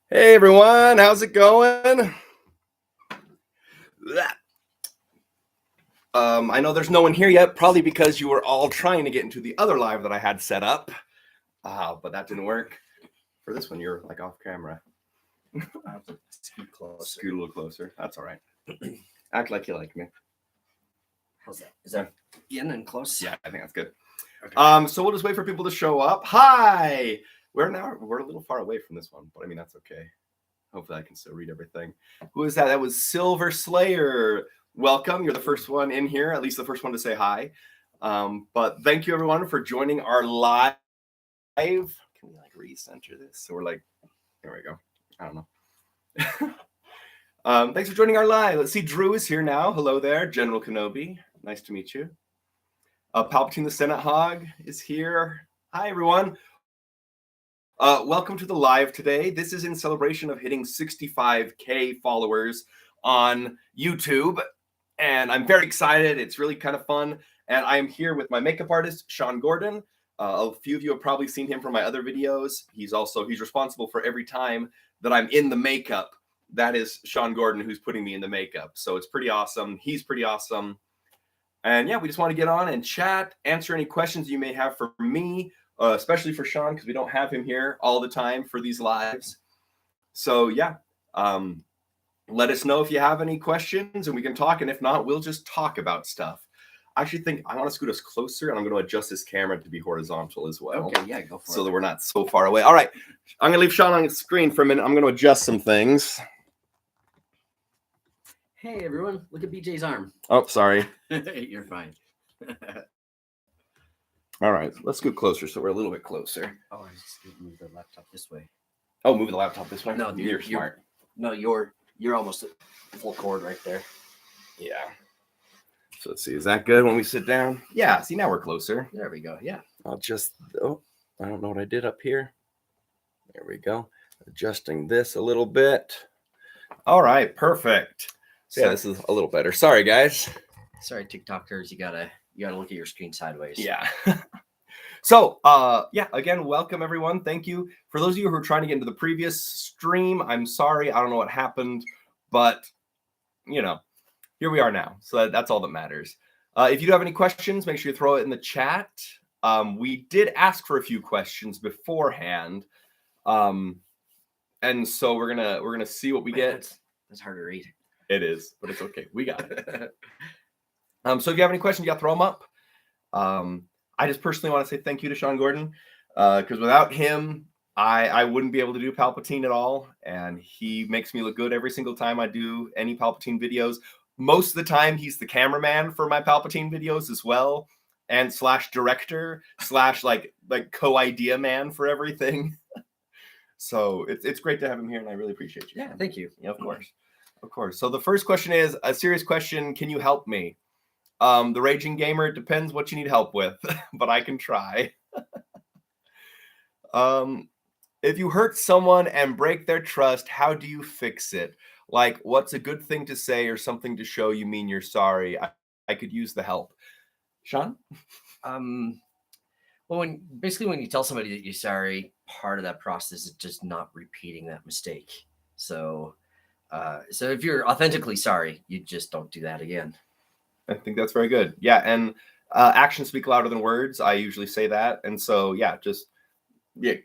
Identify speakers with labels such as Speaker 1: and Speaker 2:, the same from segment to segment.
Speaker 1: Hey everyone, how's it going? I know there's no one here yet, probably because you were all trying to get into the other live that I had set up, but that didn't work. For this one, you're like off camera.
Speaker 2: I have to scoot closer.
Speaker 1: Scoot a little closer. That's all right. Act like you like me.
Speaker 2: How's that? Is that in and close?
Speaker 1: Yeah, I think that's good.
Speaker 2: Okay.
Speaker 1: So we'll just wait for people to show up. Hi! We're a little far away from this one, but I mean, that's okay. Hopefully I can still read everything. Who is that? That was Silver Slayer. Welcome. You're the first one in here, at least the first one to say hi. But thank you everyone for joining our live. Can we like recenter this? So we're like, there we go. I don't know. Thanks for joining our live. Let's see, Drew is here now. Hello there, General Kenobi. Nice to meet you. Palpatine the Senate Hog is here. Hi everyone. Welcome to the live today. This is in celebration of hitting 65K followers on YouTube, and I'm very excited. It's really kind of fun, and I am here with my makeup artist, Shawn Gordon. A few of you have probably seen him from my other videos. He's responsible for every time that I'm in the makeup. That is Shawn Gordon who's putting me in the makeup. So it's pretty awesome. He's pretty awesome. And yeah, we just want to get on and chat, answer any questions you may have for me, especially for Shawn, because we don't have him here all the time for these lives. So yeah, let us know if you have any questions and we can talk. And if not, we'll just talk about stuff. I actually think I want to scoot us closer, and I'm going to adjust this camera to be horizontal as well.
Speaker 2: Okay, yeah, go for it.
Speaker 1: So that we're not so far away. All right, I'm going to leave Shawn on the screen for a minute. I'm going to adjust some things.
Speaker 2: Hey everyone, look at BJ's arm.
Speaker 1: Oh, sorry.
Speaker 2: You're fine.
Speaker 1: All right, let's scoot closer so we're a little bit closer.
Speaker 2: Oh, I just need to move the laptop this way.
Speaker 1: Oh, move the laptop this way?
Speaker 2: No,
Speaker 1: you're smart.
Speaker 2: You're almost at full cord right there.
Speaker 1: Yeah. So let's see, is that good when we sit down? Yeah, see, now we're closer.
Speaker 2: There we go, yeah.
Speaker 1: I'll just, I don't know what I did up here. There we go. Adjusting this a little bit. All right, perfect. So yeah, this is a little better. Sorry, guys.
Speaker 2: Sorry, TikTokers, you gotta look at your screen sideways.
Speaker 1: Yeah. So, yeah, again, welcome everyone. Thank you. For those of you who are trying to get into the previous stream, I'm sorry. I don't know what happened, but, you know, here we are now. So that's all that matters. If you do have any questions, make sure you throw it in the chat. We did ask for a few questions beforehand. And so we're gonna see what we get.
Speaker 2: That's hard to read.
Speaker 1: It is, but it's okay. We got it. So if you have any questions, you gotta throw them up. I just personally want to say thank you to Shawn Gordon, because without him, I wouldn't be able to do Palpatine at all. And he makes me look good every single time I do any Palpatine videos. Most of the time, he's the cameraman for my Palpatine videos as well, and / director / like co-idea man for everything. So it's great to have him here, and I really appreciate you.
Speaker 2: Yeah, thank you.
Speaker 1: Yeah, of course. So the first question is a serious question. Can you help me? The Raging Gamer, it depends what you need help with, but I can try. If you hurt someone and break their trust, how do you fix it? Like, what's a good thing to say or something to show you mean you're sorry? I could use the help. Shawn?
Speaker 2: Well, when you tell somebody that you're sorry, part of that process is just not repeating that mistake. So if you're authentically sorry, you just don't do that again.
Speaker 1: I think that's very good. Yeah, and actions speak louder than words. I usually say that. And so, yeah, just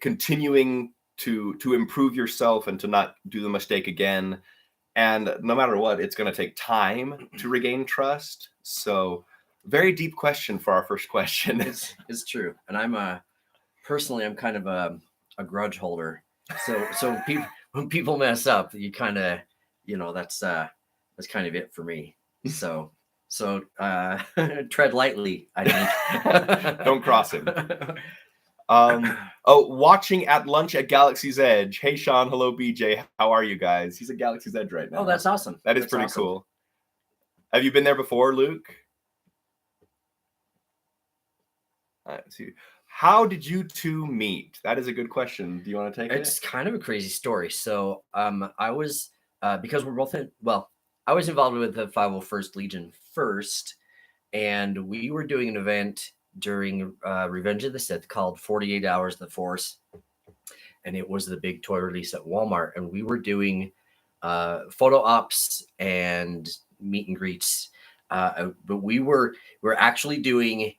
Speaker 1: continuing to improve yourself and to not do the mistake again. And no matter what, it's going to take time to regain trust. So very deep question for our first question.
Speaker 2: It's true. And I'm kind of a grudge holder. So when people mess up, you kind of, that's kind of it for me. So tread lightly, I think.
Speaker 1: Don't cross him. Watching at lunch at Galaxy's Edge. Hey, Shawn. Hello, BJ. How are you guys? He's at Galaxy's Edge right now.
Speaker 2: Oh, that's awesome.
Speaker 1: That's pretty awesome. Cool. Have you been there before, Luke? Let's see. How did you two meet? That is a good question. Do you want to take it?
Speaker 2: It's kind of a crazy story. So I was, because we're both I was involved with the 501st Legion first, and we were doing an event during Revenge of the Sith called 48 Hours of the Force. and it was the big toy release at Walmart, and we were doing photo ops and meet and greets. But we're actually doing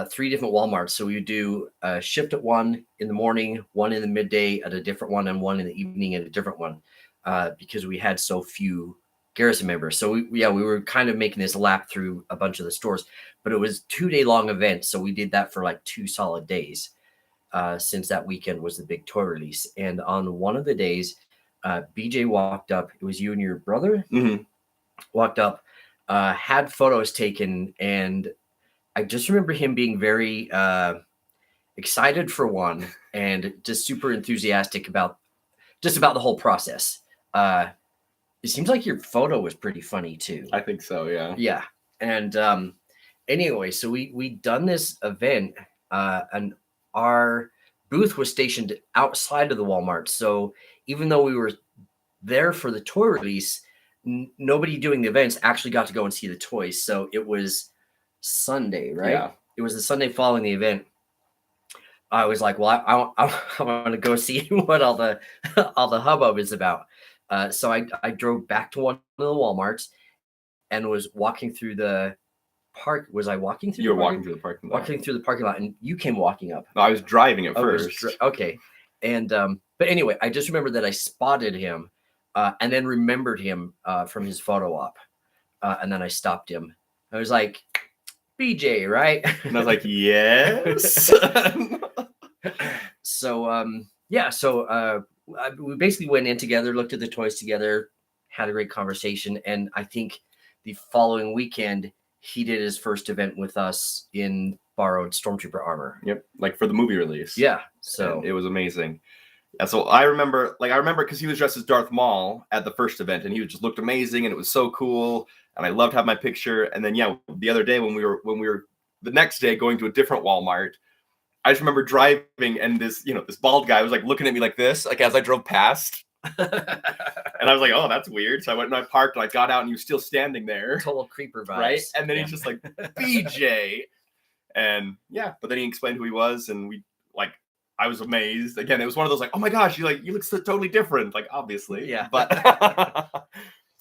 Speaker 2: 3 different Walmarts. So we would do a shift at 1 in the morning, 1 in the midday at a different one, and 1 in the evening at a different one, because we had so few Garrison members. So we were kind of making this lap through a bunch of the stores, but it was 2-day long event. So we did that for like 2 solid days, since that weekend was the big toy release. And on one of the days, BJ walked up. It was you and your brother walked up, had photos taken, and I just remember him being very excited for one, and just super enthusiastic about the whole process. It seems like your photo was pretty funny too.
Speaker 1: I think so, yeah.
Speaker 2: Yeah. And anyway, so we done this event, and our booth was stationed outside of the Walmart. So even though we were there for the toy release, nobody doing the events actually got to go and see the toys. So it was Sunday, right?
Speaker 1: Yeah.
Speaker 2: It was the Sunday following the event. I was like, well, I want to go see what all the hubbub is about. So I drove back to one of the Walmarts and was walking through the park. Was I walking through?
Speaker 1: You were walking through the parking lot.
Speaker 2: Walking through the parking lot, and you came walking up.
Speaker 1: No, I was driving at first.
Speaker 2: Okay. And but anyway, I just remember that I spotted him, and then remembered him from his photo op, and then I stopped him. I was like, BJ, right?
Speaker 1: And I was like, yes.
Speaker 2: So we basically went in together, looked at the toys together, had a great conversation, and I think the following weekend he did his first event with us in borrowed Stormtrooper armor.
Speaker 1: Yep, like for the movie release.
Speaker 2: Yeah, so
Speaker 1: and it was amazing. Yeah, so I remember because he was dressed as Darth Maul at the first event, and he just looked amazing, and it was so cool, and I loved having my picture. And then the other day when we were the next day going to a different Walmart, I just remember driving, and this bald guy was like looking at me like this, like as I drove past. And I was like, oh, that's weird. So I went and I parked, and I got out, and he was still standing there.
Speaker 2: Total creeper vibes.
Speaker 1: Right? And then he's just like, BJ. And but then he explained who he was, and I was amazed. Again, it was one of those like, oh my gosh, you look so totally different. Like, obviously.
Speaker 2: Yeah.
Speaker 1: But but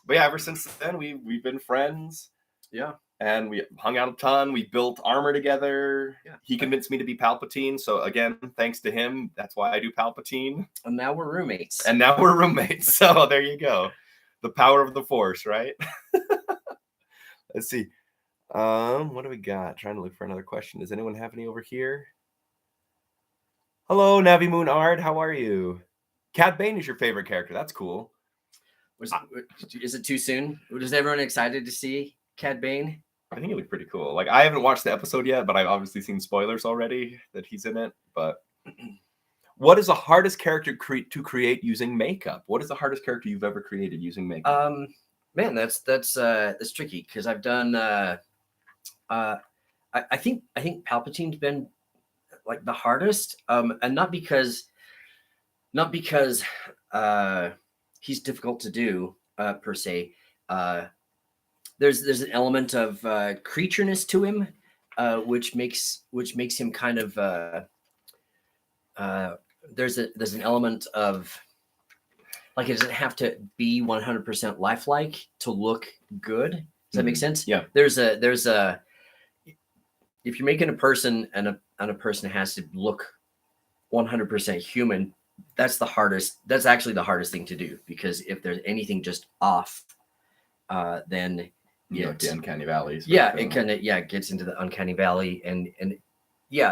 Speaker 1: yeah, ever since then we've been friends.
Speaker 2: Yeah.
Speaker 1: And we hung out a ton. We built armor together.
Speaker 2: Yeah.
Speaker 1: He convinced me to be Palpatine. So again, thanks to him, that's why I do Palpatine.
Speaker 2: And now we're roommates.
Speaker 1: So there you go. The power of the Force, right? Let's see. What do we got? Trying to look for another question. Does anyone have any over here? Hello, Navi Moon Ard. How are you? Cad Bane is your favorite character. That's cool.
Speaker 2: Is it too soon? Was everyone excited to see Cad Bane?
Speaker 1: I think it looked pretty cool. Like, I haven't watched the episode yet, but I've obviously seen spoilers already that he's in it. But what is the hardest character to create using makeup? What is the hardest character you've ever created using makeup?
Speaker 2: Man, that's tricky, because I've done. I think Palpatine's been like the hardest, and not because he's difficult to do per se. There's an element of creatureness to him, which makes him kind of there's an element of, like, it doesn't have to be 100% lifelike to look good. Does that make sense?
Speaker 1: Yeah.
Speaker 2: There's a if you're making a person and a person has to look 100% human, that's actually the hardest thing to do, because if there's anything just off, then
Speaker 1: the uncanny valleys.
Speaker 2: Yeah, it kind of gets into the uncanny valley, and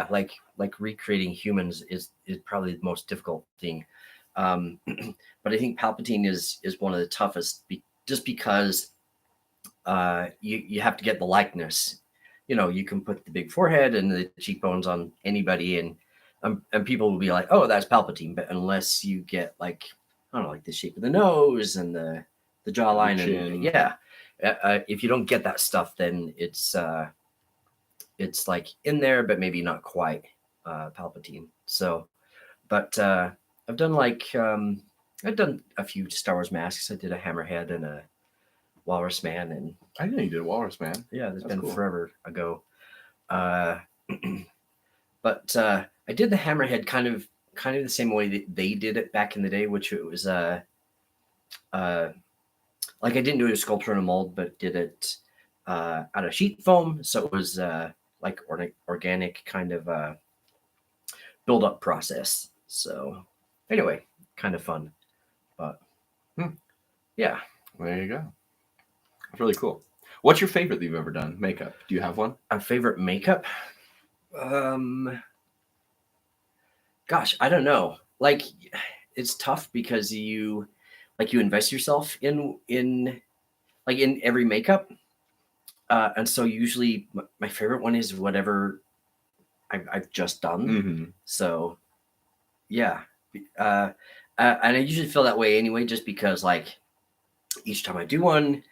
Speaker 2: like recreating humans is probably the most difficult thing. But I think Palpatine is one of the toughest, just because you have to get the likeness. You can put the big forehead and the cheekbones on anybody, and people will be like, oh, that's Palpatine. But unless you get, like, I don't know, like the shape of the nose and the jawline, and if you don't get that stuff, then it's like in there, but maybe not quite Palpatine. So, but I've done a few Star Wars masks. I did a Hammerhead and a Walrus Man, and
Speaker 1: I didn't know you did a Walrus Man.
Speaker 2: Yeah, that's been cool. Forever ago. But I did the Hammerhead kind kind of the same way that they did it back in the day, which it was like I didn't do a sculpture in a mold, but did it out of sheet foam. So it was like organic kind of build up process. So anyway, kind of fun. But yeah.
Speaker 1: There you go. That's really cool. What's your favorite that you've ever done? Makeup. Do you have one?
Speaker 2: A favorite makeup? Gosh, I don't know. Like, it's tough because you invest yourself in every makeup, and so usually my favorite one is whatever I've just done.
Speaker 1: Mm-hmm.
Speaker 2: So yeah, and I usually feel that way anyway, just because like each time I do one,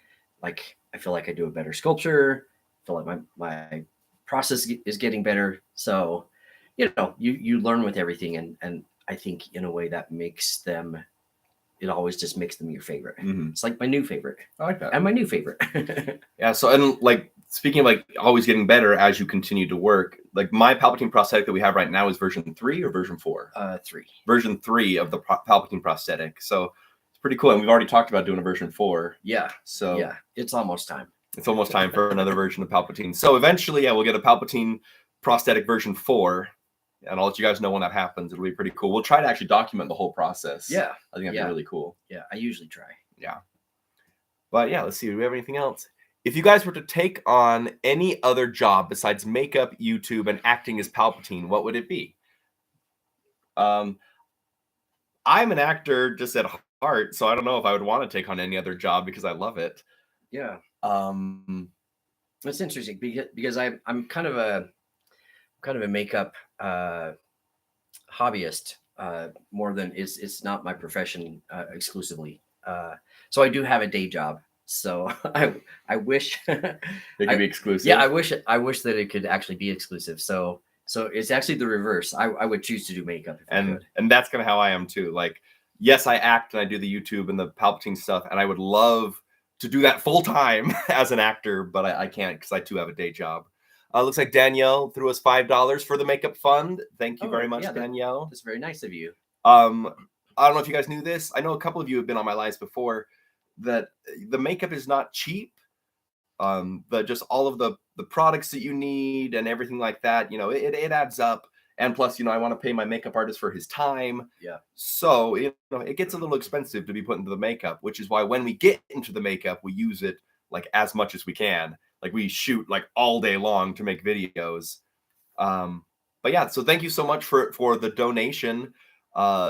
Speaker 2: like I feel like I do a better sculpture. I feel like my process is getting better. So you learn with everything, and I think in a way that makes them. It always just makes them your favorite.
Speaker 1: Mm-hmm.
Speaker 2: It's like my new favorite.
Speaker 1: I like that.
Speaker 2: And my new favorite.
Speaker 1: Yeah. So, and like speaking of like always getting better as you continue to work, like my Palpatine prosthetic that we have right now is version 3 or version 4?
Speaker 2: 3.
Speaker 1: Version 3 of the Palpatine prosthetic. So it's pretty cool. And we've already talked about doing a version 4.
Speaker 2: Yeah.
Speaker 1: So
Speaker 2: yeah, it's almost time.
Speaker 1: It's almost time for another version of Palpatine. So eventually, yeah, we'll get a Palpatine prosthetic version 4. And I'll let you guys know when that happens. It'll be pretty cool. We'll try to actually document the whole process.
Speaker 2: Yeah.
Speaker 1: I think that'd be really cool.
Speaker 2: Yeah, I usually try.
Speaker 1: Yeah. But yeah, let's see. Do we have anything else? If you guys were to take on any other job besides makeup, YouTube, and acting as Palpatine, what would it be? I'm an actor just at heart, so I don't know if I would want to take on any other job because I love it.
Speaker 2: Yeah. That's interesting because I'm kind of a makeup hobbyist more than it's not my profession exclusively. So I do have a day job. So I wish
Speaker 1: it could be exclusive.
Speaker 2: Yeah, I wish that it could actually be exclusive. So it's actually the reverse. I would choose to do makeup if I could.
Speaker 1: And that's kind of how I am too. Like, yes, I act and I do the YouTube and the Palpatine stuff, and I would love to do that full time as an actor, but I can't because I too have a day job. Looks like Danielle threw us $5 for the makeup fund. Thank you very much, Danielle.
Speaker 2: That's very nice of you.
Speaker 1: I don't know if you guys knew this. I know a couple of you have been on my lives before. That the makeup is not cheap. Just all of the products that you need and everything like that, it adds up. And plus, I want to pay my makeup artist for his time.
Speaker 2: Yeah.
Speaker 1: So, it gets a little expensive to be put into the makeup, which is why when we get into the makeup, we use it like as much as we can. Like we shoot like all day long to make videos. But yeah, so thank you so much for the donation.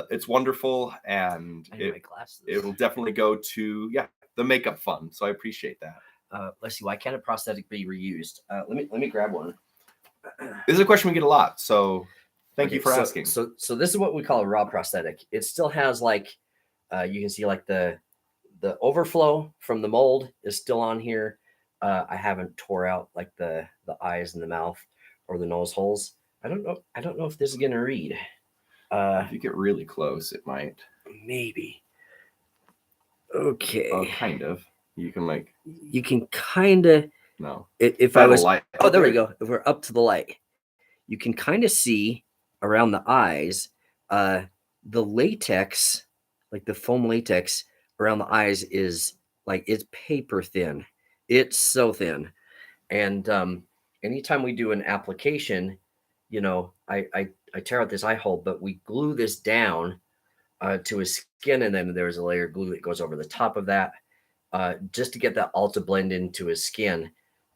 Speaker 1: It's wonderful, and it will definitely go to the makeup fund. So I appreciate that.
Speaker 2: Let's see, why can't a prosthetic be reused? Let me grab one.
Speaker 1: This is a question we get a lot, so thank you for asking.
Speaker 2: So this is what we call a raw prosthetic. It still has like you can see like the overflow from the mold is still on here. I haven't tore out like the eyes and the mouth or the nose holes. I don't know if this is gonna read.
Speaker 1: If you get really close, it might.
Speaker 2: Maybe. Okay.
Speaker 1: Oh, kind of. You can
Speaker 2: kind of.
Speaker 1: No.
Speaker 2: If I was. Oh, there we go. If we're up to the light, you can kind of see around the eyes, the latex, like the foam latex around the eyes is like it's paper thin. It's so thin, and anytime we do an application, I tear out this eye hole, but we glue this down to his skin, and then there's a layer of glue that goes over the top of that, just to get that all to blend into his skin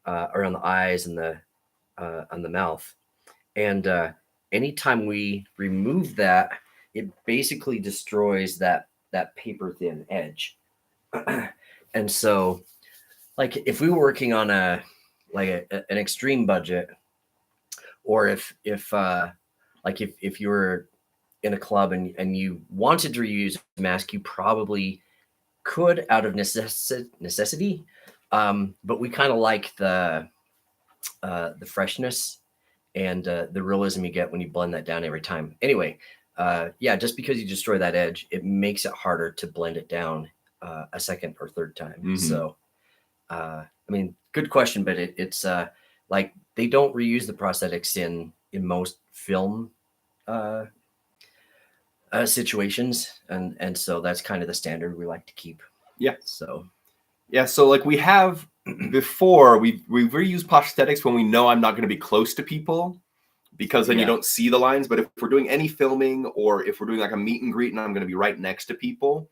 Speaker 2: around the eyes and on the mouth. And anytime we remove that, it basically destroys that paper thin edge. And so, like if we were working on an extreme budget, or if you were in a club and you wanted to reuse a mask, you probably could out of necessity. But we kind of like the freshness and the realism you get when you blend that down every time. Anyway, just because you destroy that edge, it makes it harder to blend it down a second or third time. Mm-hmm. So, good question, but it's like they don't reuse the prosthetics in most film situations, and so that's kind of the standard we like to keep.
Speaker 1: Yeah.
Speaker 2: So
Speaker 1: Yeah, so like we have before, we've reused prosthetics when we know I'm not going to be close to people, because then you
Speaker 2: Yeah.
Speaker 1: don't see the lines. But if we're doing any filming, or if we're doing like a meet and greet and I'm going to be right next to people,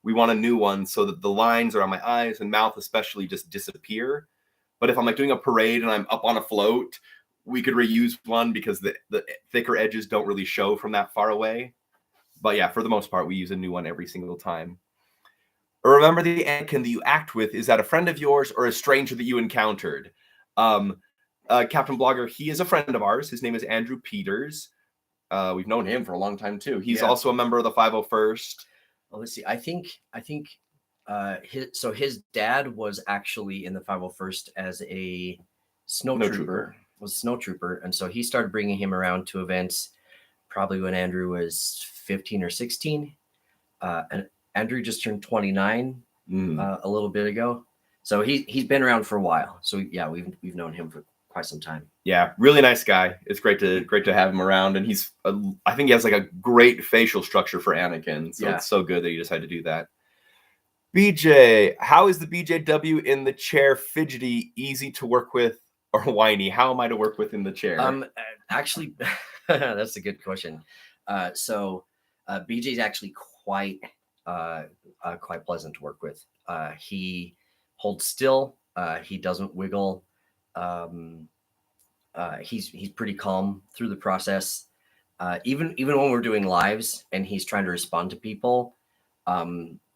Speaker 1: we want a new one so that the lines around my eyes and mouth especially just disappear. But if I'm like doing a parade and I'm up on a float, we could reuse one because the thicker edges don't really show from that far away. But yeah, for the most part, we use a new one every single time. Remember, the Anakin that you act with, is that a friend of yours or a stranger that you encountered? Captain Blogger, he is a friend of ours. His name is Andrew Peters. We've known him for a long time too. He's also a member of the 501st.
Speaker 2: Well, let's see. I think his dad was actually in the 501st as a snow trooper. Was a snow trooper, and so he started bringing him around to events probably when Andrew was 15 or 16. And Andrew just turned 29 a little bit ago, so he's been around for a while. So yeah, we've known him for quite some time.
Speaker 1: Yeah, really nice guy. It's great to have him around, and he's I think he has like a great facial structure for Anakin. So it's so good that he decided to do that. BJ, how is the BJW in the chair? Fidgety, easy to work with, or whiny? How am I to work with in the chair?
Speaker 2: Actually, that's a good question. So BJ's actually quite pleasant to work with. He holds still. He doesn't wiggle. He's pretty calm through the process. Even when we're doing lives and he's trying to respond to people,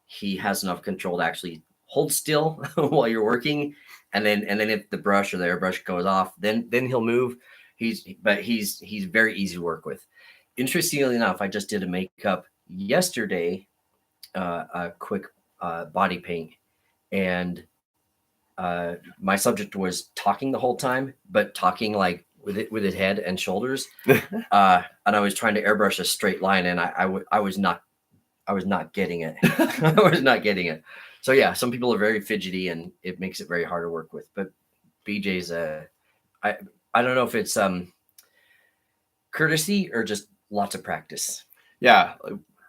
Speaker 2: he has enough control to actually hold still while you're working, and then if the brush or the airbrush goes off, then he'll move. He's very easy to work with. Interestingly enough, I just did a makeup yesterday, a quick body paint, and my subject was talking the whole time, but talking like with his head and shoulders. And I was trying to airbrush a straight line, and I was not getting it. I was not getting it. So yeah, some people are very fidgety, and it makes it very hard to work with. But BJ's I don't know if it's courtesy or just lots of practice.
Speaker 1: Yeah,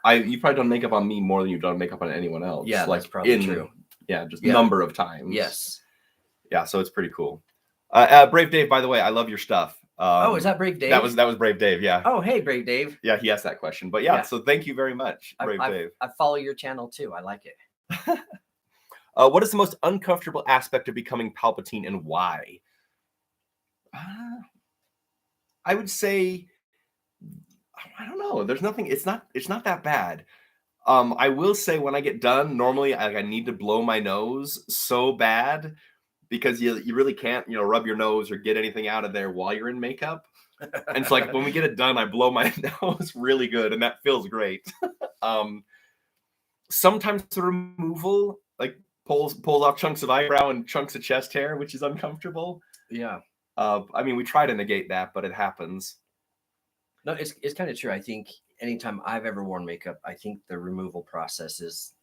Speaker 1: you've probably done makeup on me more than you've done makeup on anyone else.
Speaker 2: Yeah, that's probably true.
Speaker 1: Yeah, just number of times.
Speaker 2: Yes.
Speaker 1: Yeah, so it's pretty cool. Brave Dave, by the way, I love your stuff.
Speaker 2: Is that Brave Dave?
Speaker 1: That was Brave Dave, yeah.
Speaker 2: Oh, hey, Brave Dave.
Speaker 1: Yeah, he asked that question. But yeah, so thank you very much, Brave Dave.
Speaker 2: I follow your channel too. I like it.
Speaker 1: What is the most uncomfortable aspect of becoming Palpatine, and why? I would say, I don't know. There's nothing. It's not that bad. I will say, when I get done, normally I need to blow my nose so bad, because you really can't, rub your nose or get anything out of there while you're in makeup. And so like when we get it done, I blow my nose really good, and that feels great. Sometimes the removal like pulls off chunks of eyebrow and chunks of chest hair, which is uncomfortable.
Speaker 2: Yeah.
Speaker 1: I mean, we try to negate that, but it happens.
Speaker 2: No, it's kind of true. I think anytime I've ever worn makeup, I think the removal process is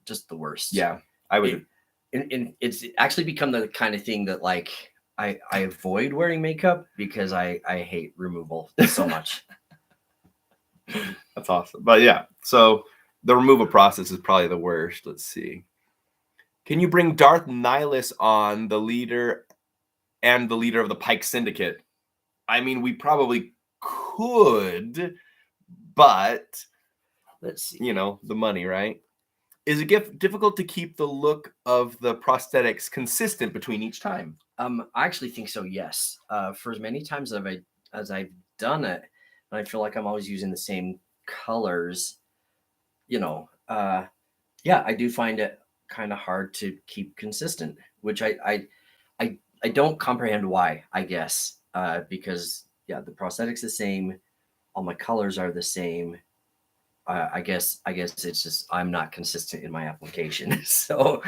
Speaker 2: just the worst.
Speaker 1: Yeah, I would.
Speaker 2: It's actually become the kind of thing that like I avoid wearing makeup because I hate removal so much.
Speaker 1: That's awesome. But yeah, so the removal process is probably the worst. Let's see. Can you bring Darth Nihilus on, the leader of the Pike Syndicate? I mean, we probably could, but
Speaker 2: let's see.
Speaker 1: The money, right? Is it difficult to keep the look of the prosthetics consistent between each time?
Speaker 2: I actually think so, yes. For as many times as I've done it, and I feel like I'm always using the same colors, I do find it kind of hard to keep consistent, which I don't comprehend why, I guess, because the prosthetics the same, all my colors are the same. I guess it's just I'm not consistent in my application. So,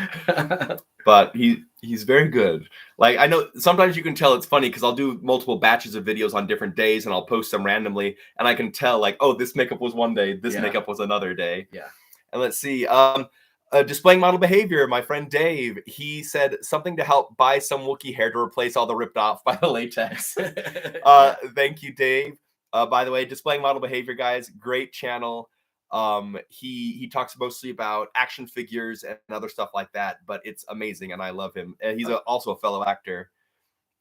Speaker 1: but he's very good. Like, I know sometimes you can tell it's funny because I'll do multiple batches of videos on different days and I'll post them randomly, and I can tell like, oh, this makeup was one day, this makeup was another day.
Speaker 2: Yeah.
Speaker 1: And let's see. Displaying model behavior, my friend Dave, he said something to help buy some Wookiee hair to replace all the ripped off by the latex. Thank you, Dave. By the way, displaying model behavior, guys, great channel. He talks mostly about action figures and other stuff like that, but it's amazing, and I love him. He's also a fellow actor.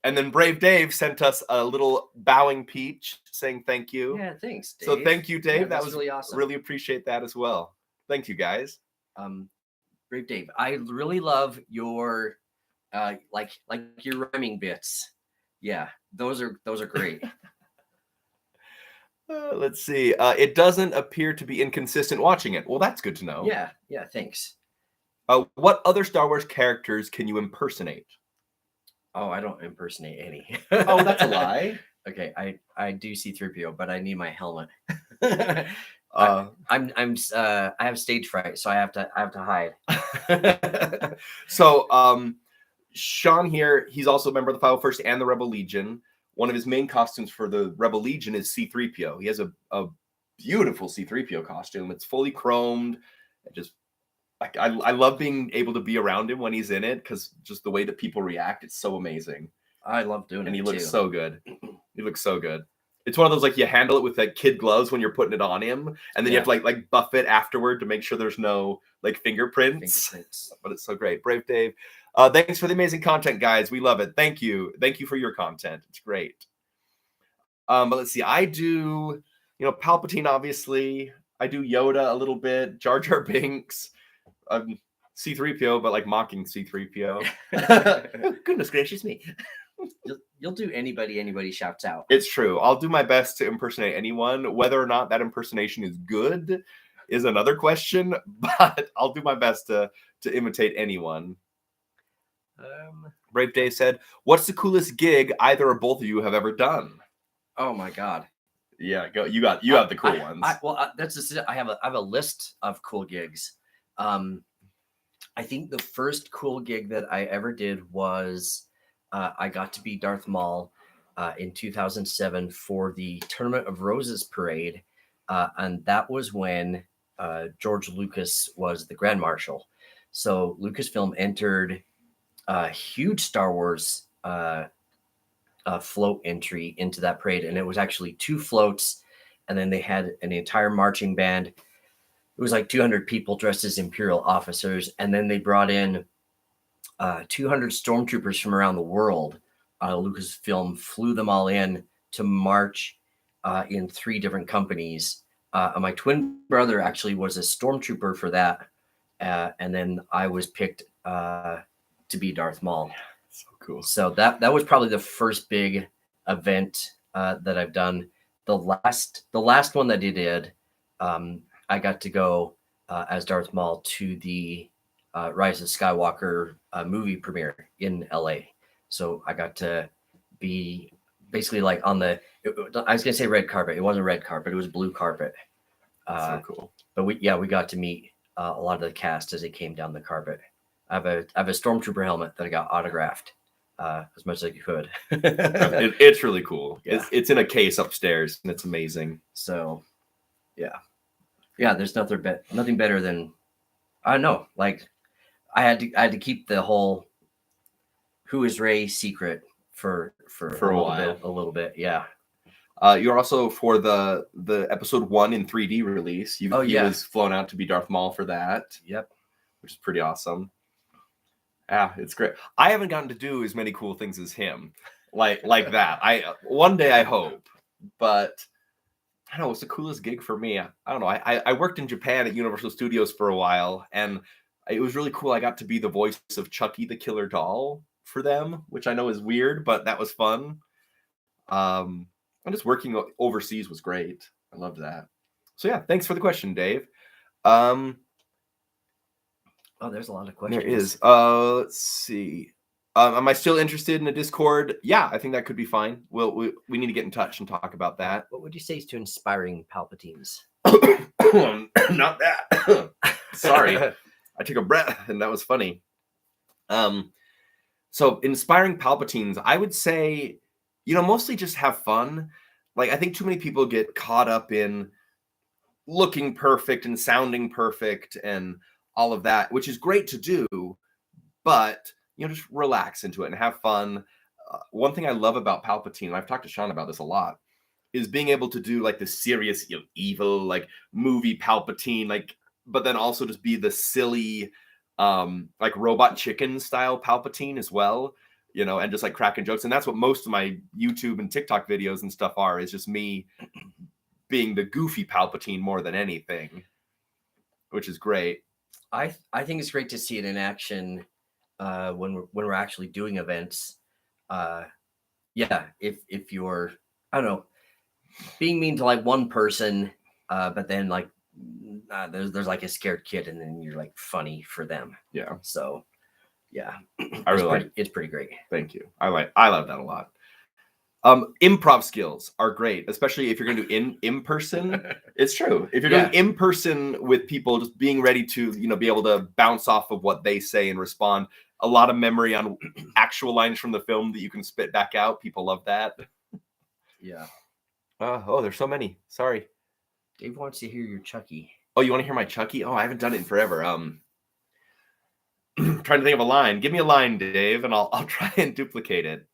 Speaker 1: And then Brave Dave sent us a little bowing peach saying thank you.
Speaker 2: Yeah, thanks, Dave.
Speaker 1: So thank you, Dave.
Speaker 2: Yeah,
Speaker 1: that was
Speaker 2: really awesome.
Speaker 1: Really appreciate that as well. Thank you, guys.
Speaker 2: Brave Dave, I really love your like your rhyming bits. Yeah, those are great.
Speaker 1: Let's see. It doesn't appear to be inconsistent watching it. Well, that's good to know.
Speaker 2: Yeah, thanks.
Speaker 1: What other Star Wars characters can you impersonate?
Speaker 2: Oh, I don't impersonate any.
Speaker 1: Oh, that's a lie.
Speaker 2: Okay, I do C-3PO, but I need my helmet.
Speaker 1: I
Speaker 2: have stage fright, so I have to hide.
Speaker 1: So Shawn here, he's also a member of the 501st and the Rebel Legion. One of his main costumes for the Rebel Legion is C-3PO. He has a beautiful C-3PO costume. It's fully chromed. I love being able to be around him when he's in it, because just the way that people react, it's so amazing.
Speaker 2: I love doing it.
Speaker 1: And he looks so good. He looks so good. It's one of those, like, you handle it with like kid gloves when you're putting it on him, and then you have to like buff it afterward to make sure there's no like fingerprints. But it's so great. Brave Dave. Thanks for the amazing content, guys. We love it. Thank you. Thank you for your content. It's great. But let's see. I do, Palpatine, obviously. I do Yoda a little bit. Jar Jar Binks. C-3PO, but like mocking C-3PO.
Speaker 2: Goodness gracious me. You'll do anybody shouts out.
Speaker 1: It's true. I'll do my best to impersonate anyone. Whether or not that impersonation is good is another question, but I'll do my best to imitate anyone. Brave Day said, "What's the coolest gig either or both of you have ever done?"
Speaker 2: Oh my God.
Speaker 1: Yeah, go. You have the cool ones.
Speaker 2: That's just it. I have a list of cool gigs. I think the first cool gig that I ever did was I got to be Darth Maul in 2007 for the Tournament of Roses parade, and that was when George Lucas was the Grand Marshal. So Lucasfilm entered a huge Star Wars float entry into that parade, and it was actually 2 floats, and then they had an entire marching band. It was like 200 people dressed as Imperial officers, and then they brought in 200 stormtroopers from around the world. Lucasfilm flew them all in to march in 3 different companies. My twin brother actually was a stormtrooper for that, and then I was picked to be Darth Maul.
Speaker 1: So cool.
Speaker 2: So that was probably the first big event that I've done. The last one that I did, I got to go as Darth Maul to the Rise of Skywalker movie premiere in LA. So I got to be basically like on I was gonna say red carpet. It wasn't red carpet. It was blue carpet.
Speaker 1: So cool.
Speaker 2: But we got to meet a lot of the cast as they came down the carpet. I have a stormtrooper helmet that I got autographed as much as I could.
Speaker 1: It's really cool.
Speaker 2: Yeah.
Speaker 1: It's in a case upstairs, and it's amazing.
Speaker 2: So, yeah. There's nothing better than, I don't know. Like, I had to keep the whole "Who is Rey" secret for a little bit. Yeah.
Speaker 1: You're also for the episode 1 in 3D release. He was flown out to be Darth Maul for that.
Speaker 2: Yep.
Speaker 1: Which is pretty awesome. Yeah, it's great. I haven't gotten to do as many cool things as him, like that. One day I hope, but I don't know. It's the coolest gig for me. I don't know. I worked in Japan at Universal Studios for a while, and it was really cool. I got to be the voice of Chucky the Killer Doll for them, which I know is weird, but that was fun. And just working overseas was great. I loved that. So yeah, thanks for the question, Dave.
Speaker 2: Oh, there's a lot of questions.
Speaker 1: There is. Let's see. Am I still interested in a Discord? Yeah, I think that could be fine. We need to get in touch and talk about that.
Speaker 2: What would you say is to inspiring Palpatines?
Speaker 1: Not that. Sorry. I took a breath, and that was funny. So inspiring Palpatines, I would say, mostly just have fun. Like, I think too many people get caught up in looking perfect and sounding perfect and all of that, which is great to do, but just relax into it and have fun. One thing I love about Palpatine, and I've talked to Shawn about this a lot, is being able to do like the serious, evil, like movie Palpatine, like, but then also just be the silly, like Robot Chicken style Palpatine as well, and just like cracking jokes. And that's what most of my YouTube and TikTok videos and stuff are, is just me being the goofy Palpatine more than anything, which is great.
Speaker 2: I think it's great to see it in action when we're actually doing events. Yeah, if you're, I don't know, being mean to like one person, but then like there's like a scared kid, and then you're like funny for them.
Speaker 1: Yeah.
Speaker 2: So yeah, it's pretty great.
Speaker 1: Thank you. I love that a lot. Improv skills are great, especially if you're going to do in person. It's true. If you're doing in person with people, just being ready to, be able to bounce off of what they say and respond. A lot of memory on actual lines from the film that you can spit back out. People love that.
Speaker 2: Yeah.
Speaker 1: Oh, there's so many. Sorry.
Speaker 2: Dave wants to hear your Chucky.
Speaker 1: Oh, you want to hear my Chucky? Oh, I haven't done it in forever. Trying to think of a line. Give me a line, Dave, and I'll try and duplicate it.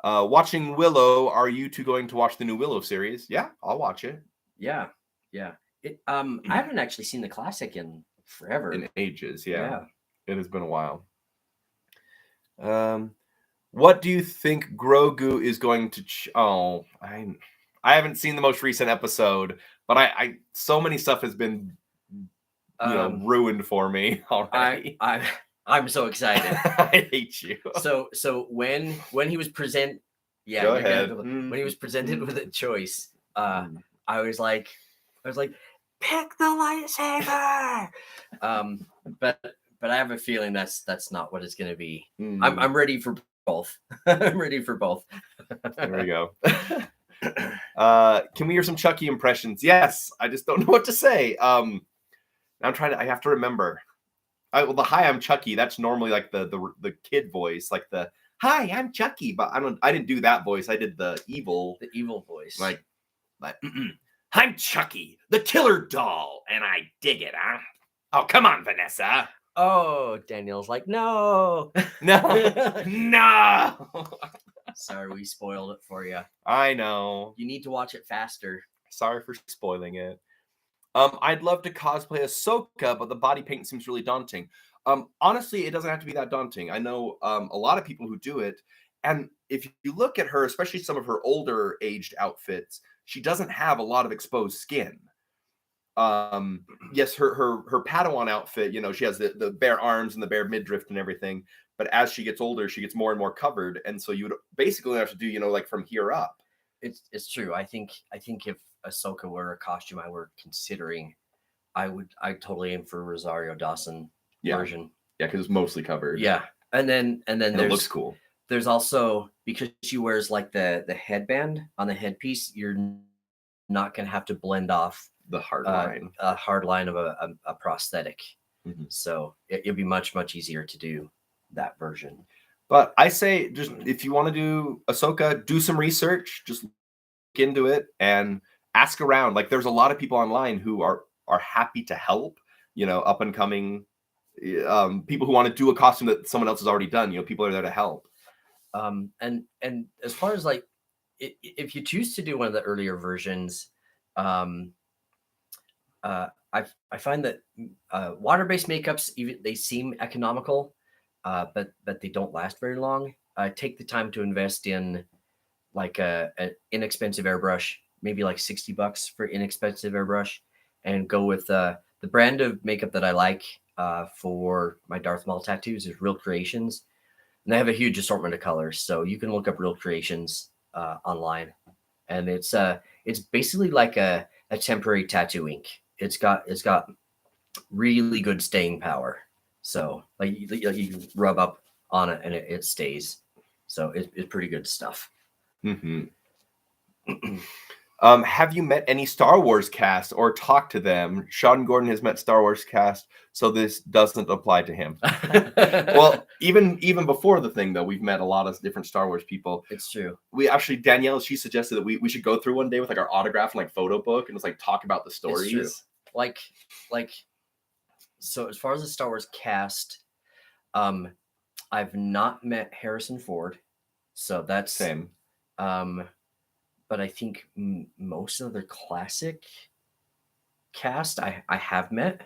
Speaker 1: Watching Willow, are you two going to watch the new Willow series? Yeah, I'll watch it.
Speaker 2: Yeah. I haven't actually seen the classic in forever.
Speaker 1: In ages, yeah. It has been a while. What do you think Grogu is going to? I haven't seen the most recent episode, but I so many stuff has been, ruined for me already.
Speaker 2: I'm so excited.
Speaker 1: I hate you.
Speaker 2: So when he was when he was presented with a choice, I was like, pick the lightsaber. But I have a feeling that's not what it's going to be. I'm ready for both. I'm ready for both.
Speaker 1: There we go. Can we hear some Chucky impressions? Yes. I just don't know what to say. I have to remember. The hi, I'm Chucky. That's normally like the kid voice, like the hi, I'm Chucky. But I didn't do that voice. I did the evil
Speaker 2: voice.
Speaker 1: Like I'm Chucky, the killer doll, and I dig it, huh? Oh, come on, Vanessa.
Speaker 2: Oh, Daniel's like, no.
Speaker 1: No.
Speaker 2: Sorry, we spoiled it for you.
Speaker 1: I know.
Speaker 2: You need to watch it faster.
Speaker 1: Sorry for spoiling it. I'd love to cosplay Ahsoka, but the body paint seems really daunting. Honestly, it doesn't have to be that daunting. I know a lot of people who do it, and if you look at her, especially some of her older aged outfits, she doesn't have a lot of exposed skin. Yes, her Padawan outfit, she has the bare arms and the bare midriff and everything. But as she gets older, she gets more and more covered, and so you would basically have to do, like from here up.
Speaker 2: It's true. I think if Ahsoka were a costume I were considering, I'd totally aim for Rosario Dawson version.
Speaker 1: Yeah, because it's mostly covered.
Speaker 2: Yeah, and then
Speaker 1: it looks cool.
Speaker 2: There's also, because she wears like the headband on the headpiece, you're not gonna have to blend off
Speaker 1: the hard
Speaker 2: line of a prosthetic. Mm-hmm. So it'd be much easier to do that version.
Speaker 1: But I say, just if you want to do Ahsoka, do some research, just look into it and ask around. Like, there's a lot of people online who are happy to help, up and coming people who want to do a costume that someone else has already done. People are there to help.
Speaker 2: And as far as like, if you choose to do one of the earlier versions, I find that water-based makeups, even they seem economical, but they don't last very long. Take the time to invest in like an inexpensive airbrush, maybe like $60 for inexpensive airbrush, and go with the brand of makeup that I like for my Darth Maul tattoos is Real Creations, and they have a huge assortment of colors. So you can look up Real Creations online, and it's basically like a temporary tattoo ink. It's got really good staying power. So like you can rub up on it and it stays. So it's pretty good stuff.
Speaker 1: Mm-hmm. Have you met any Star Wars cast or talked to them? Shawn Gordon has met Star Wars cast, so this doesn't apply to him. Well, even before the thing, though, we've met a lot of different Star Wars people.
Speaker 2: It's true.
Speaker 1: We actually, Danielle, she suggested that we should go through one day with like our autograph and like photo book and just like talk about the stories.
Speaker 2: It's true. Like, so as far as the Star Wars cast, I've not met Harrison Ford, so that's
Speaker 1: same.
Speaker 2: but I think most of the classic cast I have met.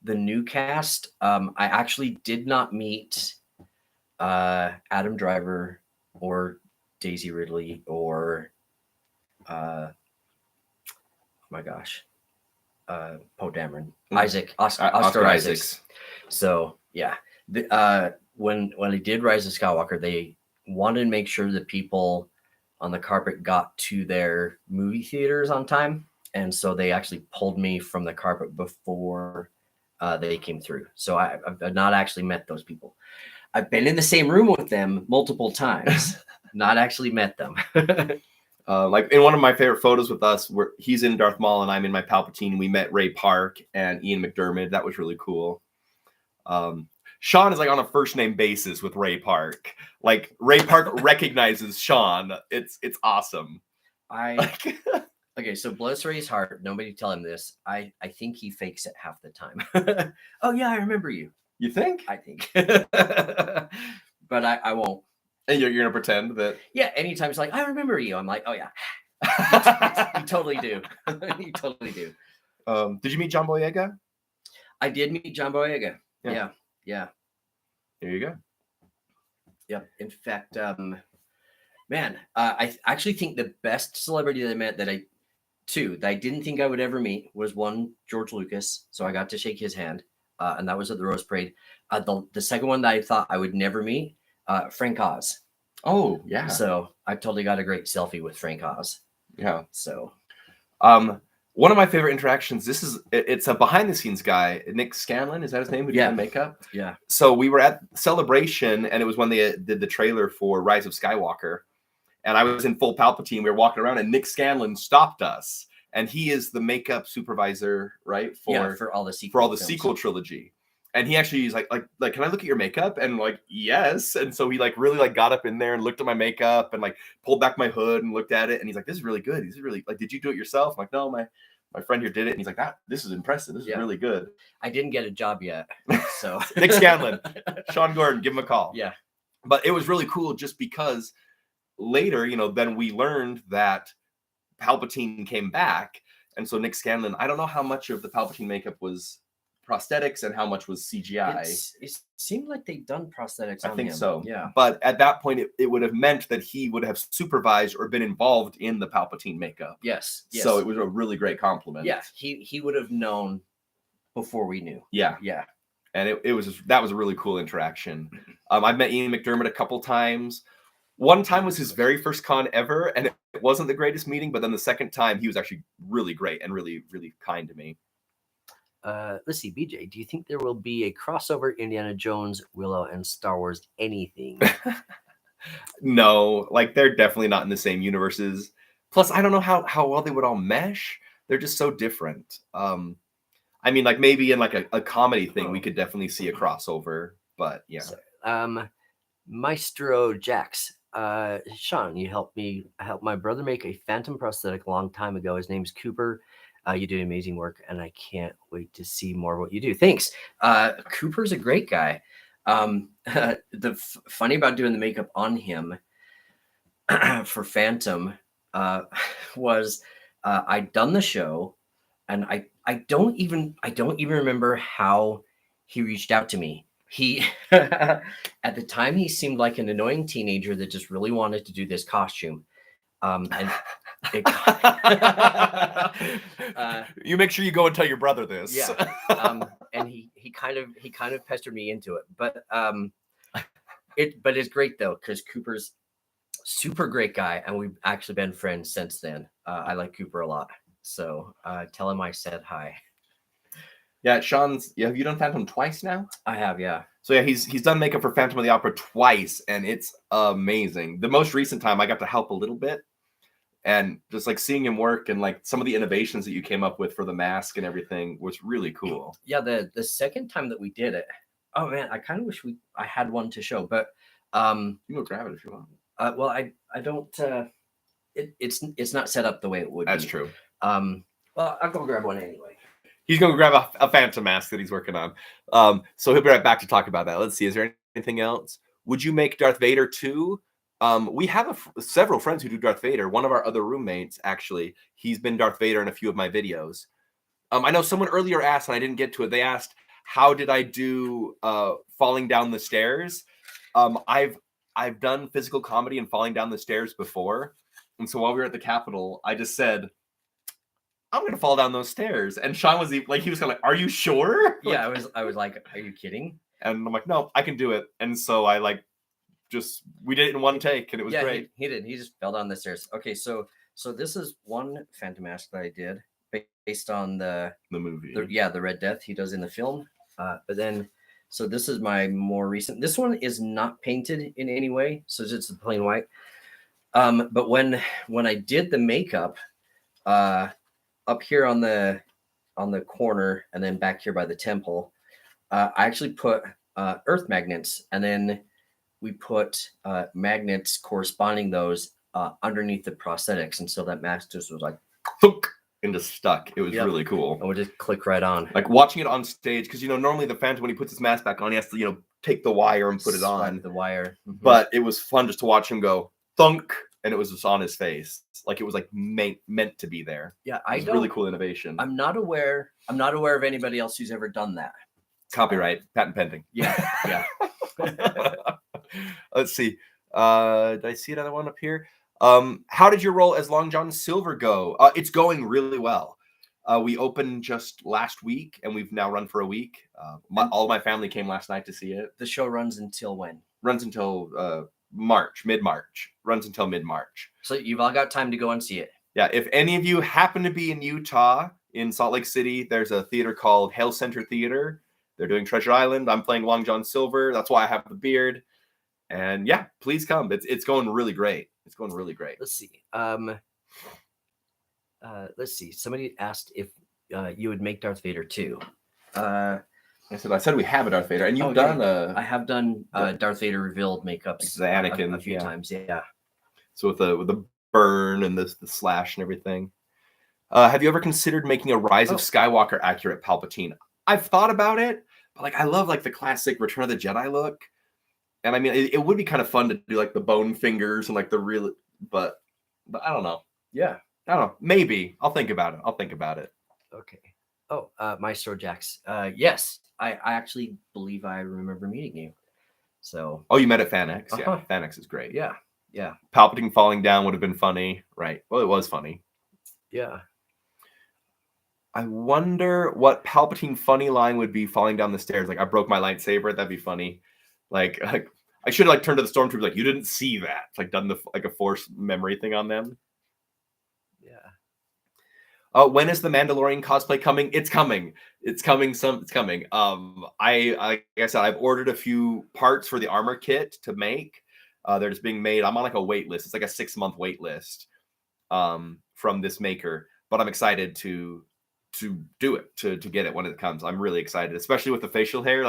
Speaker 2: The new cast, I actually did not meet Adam Driver or Daisy Ridley or oh my gosh, Poe Dameron, Oscar Isaacs. So yeah, when I did Rise of Skywalker, they wanted to make sure that people on the carpet got to their movie theaters on time, and so they actually pulled me from the carpet before they came through. So I've not actually met those people. I've been in the same room with them multiple times, not actually met them.
Speaker 1: Like in one of my favorite photos with us, where he's in Darth Maul and I'm in my Palpatine, we met Ray Park and Ian McDiarmid. That was really cool. Shawn is like on a first name basis with Ray Park. Like Ray Park recognizes Shawn. It's awesome.
Speaker 2: Okay, so bless Ray's heart. Nobody tell him this. I think he fakes it half the time. Oh yeah, I remember you.
Speaker 1: You think?
Speaker 2: I think, but I won't.
Speaker 1: And you're gonna pretend that?
Speaker 2: Yeah. Anytime it's like, I remember you. I'm like, oh yeah. You totally do. You totally do.
Speaker 1: Did you meet John Boyega?
Speaker 2: I did meet John Boyega. Yeah.
Speaker 1: There you go.
Speaker 2: Yep. In fact, man, I actually think the best celebrity that I met that I didn't think I would ever meet was one, George Lucas. So I got to shake his hand, and that was at the Rose Parade. The second one that I thought I would never meet, Frank Oz.
Speaker 1: Oh yeah.
Speaker 2: So I totally got a great selfie with Frank Oz.
Speaker 1: Yeah.
Speaker 2: So,
Speaker 1: one of my favorite interactions. It's a behind the scenes guy, Nick Scanlon. Is that his name? Who did the makeup?
Speaker 2: Yeah.
Speaker 1: So we were at Celebration, and it was when they did the trailer for Rise of Skywalker, and I was in full Palpatine. We were walking around, and Nick Scanlon stopped us, and he is the makeup supervisor, right?
Speaker 2: For all the sequel
Speaker 1: trilogy. And he actually is like, can I look at your makeup? And like, yes. And so he like really like got up in there and looked at my makeup and like pulled back my hood and looked at it. And he's like, this is really good. This is really like, did you do it yourself? I'm like, no, my friend here did it. And he's like, this is impressive. This is really good.
Speaker 2: I didn't get a job yet. So
Speaker 1: Nick Scanlon, Sean Gordon, give him a call.
Speaker 2: Yeah.
Speaker 1: But it was really cool just because later, then we learned that Palpatine came back. And so Nick Scanlon, I don't know how much of the Palpatine makeup was prosthetics and how much was CGI.
Speaker 2: It seemed like they'd done prosthetics on him.
Speaker 1: I think so.
Speaker 2: Yeah.
Speaker 1: But at that point, it would have meant that he would have supervised or been involved in the Palpatine makeup.
Speaker 2: Yes.
Speaker 1: So it was a really great compliment.
Speaker 2: Yeah. He would have known before we knew.
Speaker 1: Yeah.
Speaker 2: Yeah.
Speaker 1: And that was a really cool interaction. I've met Ian McDiarmid a couple times. One time was his very first con ever, and it wasn't the greatest meeting, but then the second time he was actually really great and really, really kind to me.
Speaker 2: Let's see, BJ, do you think there will be a crossover Indiana Jones, Willow, and Star Wars anything?
Speaker 1: No, like they're definitely not in the same universes. Plus, I don't know how well they would all mesh. They're just so different. I mean, like maybe in like a comedy thing, we could definitely see a crossover, but yeah.
Speaker 2: So, Maestro Jax, Shawn, you helped my brother make a phantom prosthetic a long time ago. His name's Cooper. You do amazing work, and I can't wait to see more of what you do. Thanks. Cooper's a great guy. Funny about doing the makeup on him for Phantom was I'd done the show, and I don't even remember how he reached out to me. He at the time he seemed like an annoying teenager that just really wanted to do this costume. And
Speaker 1: you make sure you go and tell your brother this.
Speaker 2: Yeah. And he kind of pestered me into it, but it's great though, because Cooper's super great guy, and we've actually been friends since then. I like Cooper a lot, so tell him I said hi.
Speaker 1: Yeah, Sean's. Yeah, have you done Phantom twice now?
Speaker 2: I have, yeah.
Speaker 1: So yeah, he's done makeup for Phantom of the Opera twice, and it's amazing. The most recent time I got to help a little bit, and just like seeing him work and like some of the innovations that you came up with for the mask and everything was really cool.
Speaker 2: Yeah, the second time that we did it, oh man, I kind of wish I had one to show, but
Speaker 1: you can go grab it if you want.
Speaker 2: Well, I don't. It's not set up the way it would.
Speaker 1: That's
Speaker 2: be.
Speaker 1: True.
Speaker 2: Well, I'll go grab one anyway.
Speaker 1: He's going to grab a Phantom mask that he's working on. So he'll be right back to talk about that. Let's see. Is there anything else? Would you make Darth Vader too? We have several friends who do Darth Vader. One of our other roommates, actually, he's been Darth Vader in a few of my videos. I know someone earlier asked, and I didn't get to it. They asked, how did I do falling down the stairs? I've done physical comedy and falling down the stairs before. And so while we were at the Capitol, I just said, I'm gonna fall down those stairs. And Shawn was like, he was kind of like, are you sure?
Speaker 2: Yeah, I was like, are you kidding?
Speaker 1: And I'm like, no, I can do it. And so I we did it in one take, and it was great.
Speaker 2: He did. He just fell down the stairs. Okay, so this is one Phantom Mask that I did based on the
Speaker 1: movie.
Speaker 2: The Red Death he does in the film. But then, so this is my more recent. This one is not painted in any way, so it's just plain white. But when I did the makeup, up here on the corner and then back here by the temple, I actually put earth magnets, and then we put magnets corresponding those underneath the prosthetics, and so that mask just was like
Speaker 1: and just stuck. It was really cool.
Speaker 2: And we just click right on.
Speaker 1: Like watching it on stage, because normally the Phantom, when he puts his mask back on, he has to take the wire and put it on.
Speaker 2: The wire. Mm-hmm.
Speaker 1: But it was fun just to watch him go thunk, and it was just on his face, like it was like meant to be there.
Speaker 2: Yeah,
Speaker 1: it was really cool innovation.
Speaker 2: I'm not aware of anybody else who's ever done that.
Speaker 1: Copyright, patent pending.
Speaker 2: Yeah.
Speaker 1: Let's see. Did I see another one up here? How did your role as Long John Silver go? It's going really well. We opened just last week, and we've now run for a week. All of my family came last night to see it.
Speaker 2: The show runs until when?
Speaker 1: Runs until mid-March. Runs until mid-March.
Speaker 2: So you've all got time to go and see it.
Speaker 1: Yeah, if any of you happen to be in Utah, in Salt Lake City, there's a theater called Hale Center Theater. They're doing Treasure Island. I'm playing Long John Silver. That's why I have the beard. And yeah, please come. It's going really great. It's going really great.
Speaker 2: Let's see. Let's see. Somebody asked if you would make Darth Vader too.
Speaker 1: I said we have a Darth Vader, and you've done
Speaker 2: I have done Darth Vader revealed makeups.
Speaker 1: The Anakin
Speaker 2: a few times. Yeah.
Speaker 1: So with the burn and the slash and everything. Have you ever considered making a Rise of Skywalker accurate Palpatine? I've thought about it, but I love the classic Return of the Jedi look. And I mean, it would be kind of fun to do the bone fingers and the real, but I don't know.
Speaker 2: Yeah.
Speaker 1: I don't know. Maybe. I'll think about it.
Speaker 2: Okay. Oh, Maestro Jax. Yes. I actually believe I remember meeting you. So.
Speaker 1: Oh, you met at FanX? Yeah. FanX is great.
Speaker 2: Yeah.
Speaker 1: Palpatine falling down would have been funny. Right. Well, it was funny.
Speaker 2: Yeah.
Speaker 1: I wonder what Palpatine funny line would be falling down the stairs. I broke my lightsaber. That'd be funny. I should have turned to the stormtroopers you didn't see that. Done a force memory thing on them.
Speaker 2: Yeah.
Speaker 1: When is the Mandalorian cosplay coming? It's coming. It's coming. It's coming. Like I said, I've ordered a few parts for the armor kit to make. They're just being made. I'm on a wait list. It's a 6-month wait list from this maker. But I'm excited to do it, to get it when it comes. I'm really excited, especially with the facial hair.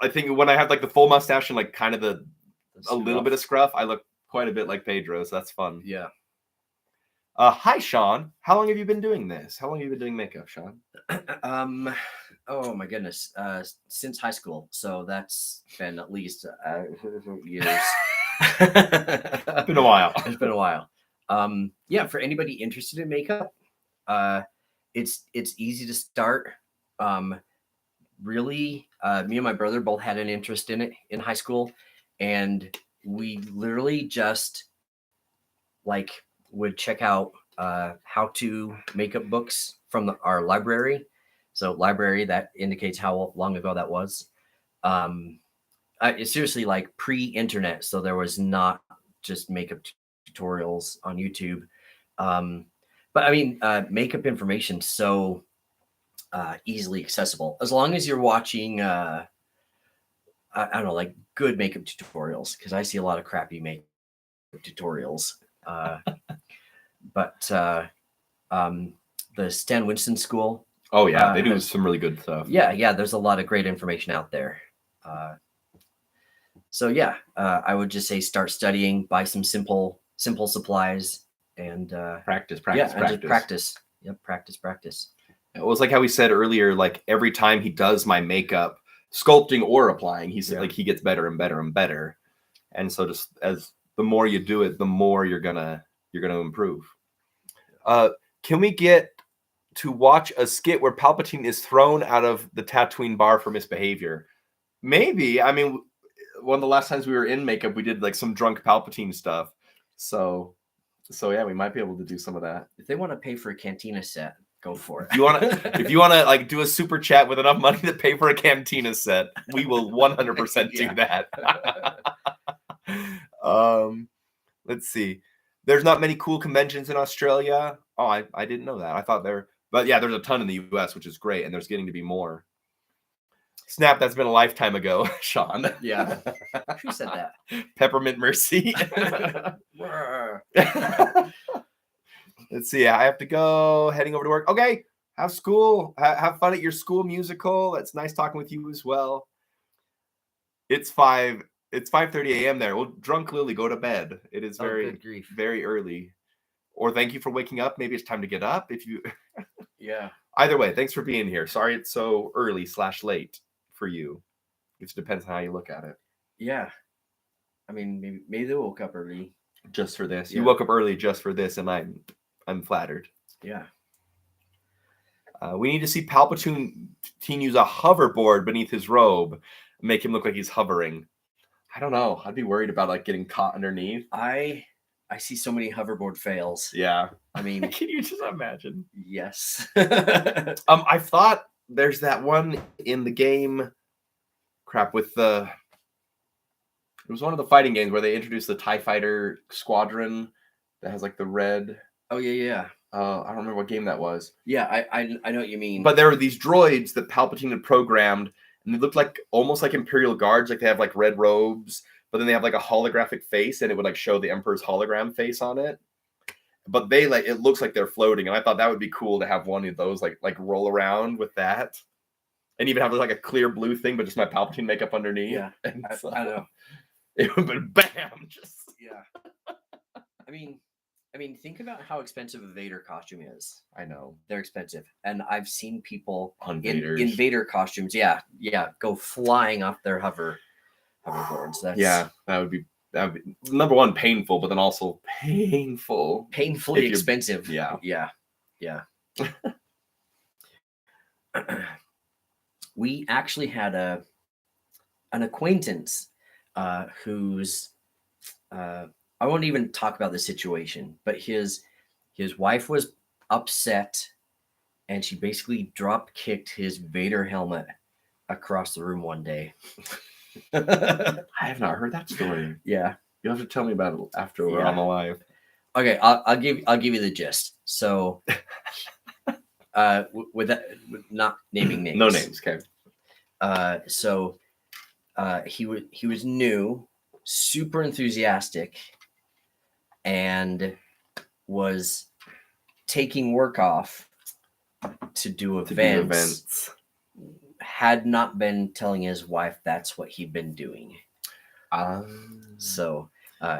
Speaker 1: I think when I have the full mustache and kind of a little bit of scruff, I look quite a bit like Pedro. So that's fun.
Speaker 2: Yeah.
Speaker 1: Hi, Shawn. How long have you been doing this? How long have you been doing makeup, Shawn?
Speaker 2: Oh my goodness. Since high school. So that's been at least years.
Speaker 1: It's been a while.
Speaker 2: It's been a while. Yeah, for anybody interested in makeup, it's easy to start. Really, me and my brother both had an interest in it in high school, and we literally just would check out how to makeup books from our library. So library, that indicates how long ago that was. It's seriously pre-internet, so there was not just makeup tutorials on YouTube. But I mean, makeup information so easily accessible, as long as you're watching I don't know, good makeup tutorials, because I see a lot of crappy makeup tutorials. But the Stan Winston School.
Speaker 1: Oh yeah, they do some really good stuff.
Speaker 2: Yeah, there's a lot of great information out there. So yeah, I would just say start studying, buy some simple supplies, and
Speaker 1: practice.
Speaker 2: Just practice. Yep, practice.
Speaker 1: It was how we said earlier, every time he does my makeup, sculpting or applying, he gets better and better and better. And so just as the more you do it, the more you're gonna improve. Can we get to watch a skit where Palpatine is thrown out of the Tatooine bar for misbehavior? Maybe. I mean, one of the last times we were in makeup, we did like some drunk Palpatine stuff. So yeah, we might be able to do some of that.
Speaker 2: If they want to pay for a cantina set, go for it.
Speaker 1: If you want to like do a super chat with enough money to pay for a cantina set, we will 100% do that. Let's see. There's not many cool conventions in Australia. Oh, I didn't know that. I thought but yeah, there's a ton in the US, which is great, and there's getting to be more. Snap, that's been a lifetime ago, Shawn.
Speaker 2: Yeah. Who said that?
Speaker 1: Peppermint Mercy. Let's see. I have to go. Heading over to work. Okay. Have fun at your school musical. It's nice talking with you as well. It's 5:30 a.m. there. Well, drunk Lily, go to bed. It is very early. Or thank you for waking up. Maybe it's time to get up. If you
Speaker 2: Yeah.
Speaker 1: Either way, thanks for being here. Sorry it's so early / late for you. It just depends on how you look at it.
Speaker 2: Yeah. I mean, maybe they woke up early.
Speaker 1: Just for this. Yeah. You woke up early just for this, and I'm flattered.
Speaker 2: Yeah.
Speaker 1: We need to see Palpatine use a hoverboard beneath his robe, make him look like he's hovering. I don't know. I'd be worried about like getting caught underneath.
Speaker 2: I see so many hoverboard fails.
Speaker 1: Yeah.
Speaker 2: I mean,
Speaker 1: can you just imagine?
Speaker 2: Yes.
Speaker 1: I thought there's that one in the game. Crap, with it was one of the fighting games where they introduced the TIE Fighter Squadron that has like the red.
Speaker 2: Oh yeah.
Speaker 1: I don't remember what game that was.
Speaker 2: Yeah, I know what you mean.
Speaker 1: But there were these droids that Palpatine had programmed, and they looked like almost like Imperial Guards. Like they have like red robes, but then they have like a holographic face, and it would like show the Emperor's hologram face on it. But they it looks like they're floating, and I thought that would be cool to have one of those like roll around with that, and even have like a clear blue thing, but just my Palpatine makeup underneath.
Speaker 2: Yeah, I know.
Speaker 1: It would have been bam, just
Speaker 2: yeah. I mean, think about how expensive a Vader costume is.
Speaker 1: I know.
Speaker 2: They're expensive. And I've seen people
Speaker 1: in
Speaker 2: Vader costumes, go flying off their hoverboards.
Speaker 1: That would be number one, painful, but then also
Speaker 2: painfully expensive.
Speaker 1: Yeah.
Speaker 2: We actually had an acquaintance who's I won't even talk about the situation, but his wife was upset, and she basically drop kicked his Vader helmet across the room one day.
Speaker 1: I have not heard that story.
Speaker 2: Yeah,
Speaker 1: you'll have to tell me about it after we're on the live.
Speaker 2: Okay, I'll give you the gist. So, with not naming names.
Speaker 1: No names, okay.
Speaker 2: So, he was new, super enthusiastic, and was taking work off to do events. Had not been telling his wife that's what he'd been doing. So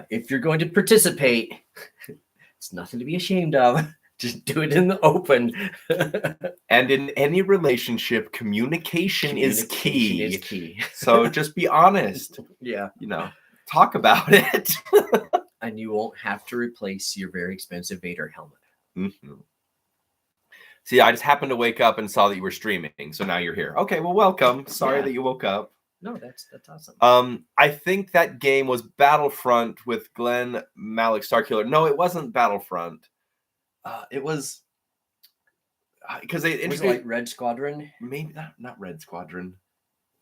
Speaker 2: if you're going to participate, it's nothing to be ashamed of. Just do it in the open.
Speaker 1: And in any relationship, communication is key. So just be honest.
Speaker 2: Yeah.
Speaker 1: Talk about it.
Speaker 2: And you won't have to replace your very expensive Vader helmet.
Speaker 1: Mm-hmm. See, I just happened to wake up and saw that you were streaming, so now you're here. Okay, well, welcome. Sorry that you woke up.
Speaker 2: No, that's awesome.
Speaker 1: I think that game was Battlefront with Glenn Malik Starkiller. No, it wasn't Battlefront. It was because they
Speaker 2: was it like Red Squadron.
Speaker 1: Maybe not Red Squadron.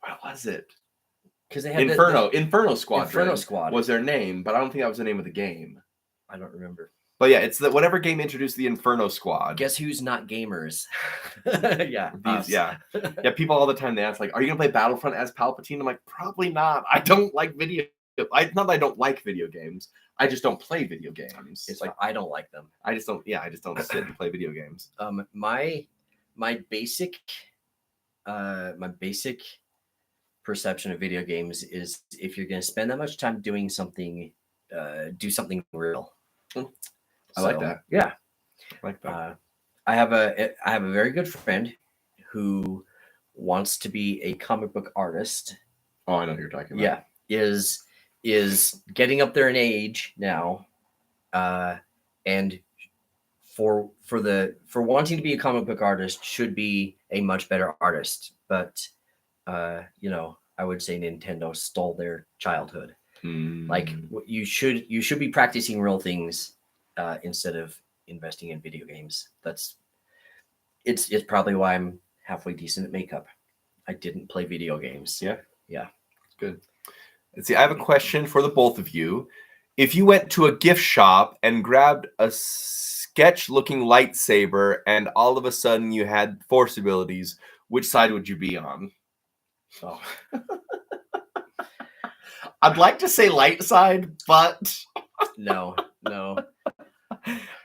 Speaker 1: What was it?
Speaker 2: Because they had
Speaker 1: Inferno Squadron.
Speaker 2: Inferno Squad
Speaker 1: was their name, but I don't think that was the name of the game.
Speaker 2: I don't remember.
Speaker 1: But yeah, it's whatever game introduced the Inferno Squad.
Speaker 2: Guess who's not gamers?
Speaker 1: Yeah. People all the time they ask like, "Are you gonna play Battlefront as Palpatine?" I'm like, probably not. I don't like video. Not that I don't like video games. I just don't play video games.
Speaker 2: It's like I don't like them.
Speaker 1: I just don't sit and play video games.
Speaker 2: My basic perception of video games is if you're going to spend that much time doing something, do something real.
Speaker 1: I like that.
Speaker 2: Yeah,
Speaker 1: I like that.
Speaker 2: I have a very good friend who wants to be a comic book artist.
Speaker 1: Oh, I know who you're talking about.
Speaker 2: Yeah, is is getting up there in age now, and for wanting to be a comic book artist should be a much better artist. But you know, I would say Nintendo stole their childhood. Like you should be practicing real things instead of investing in video games. It's probably why I'm halfway decent at makeup. I didn't play video games.
Speaker 1: Yeah. Good. Let's see. I have a question for the both of you. If you went to a gift shop and grabbed a sketch-looking lightsaber, and all of a sudden you had force abilities, which side would you be on?
Speaker 2: Oh.
Speaker 1: I'd like to say light side, but
Speaker 2: no.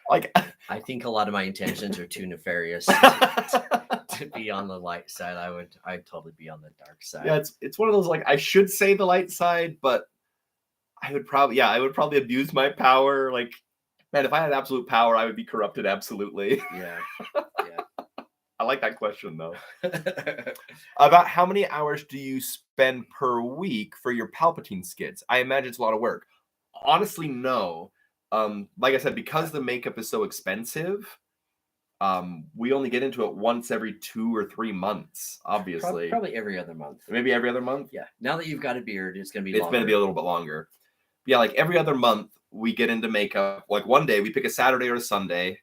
Speaker 1: Like,
Speaker 2: I think a lot of my intentions are too nefarious to be on the light side. I'd totally be on the dark side.
Speaker 1: Yeah, it's one of those, like, I should say the light side, but I would probably abuse my power. Like, man, if I had absolute power, I would be corrupted absolutely.
Speaker 2: Yeah.
Speaker 1: I like that question though. About how many hours do you spend per week for your Palpatine skits? I imagine it's a lot of work. Honestly, no. Like I said, because the makeup is so expensive, we only get into it once every 2 or 3 months, obviously.
Speaker 2: Probably every other month.
Speaker 1: Maybe every other month?
Speaker 2: Yeah. Now that you've got a beard, it's going to be
Speaker 1: longer. It's going to be a little bit longer. Yeah, like every other month, we get into makeup. Like one day, we pick a Saturday or a Sunday,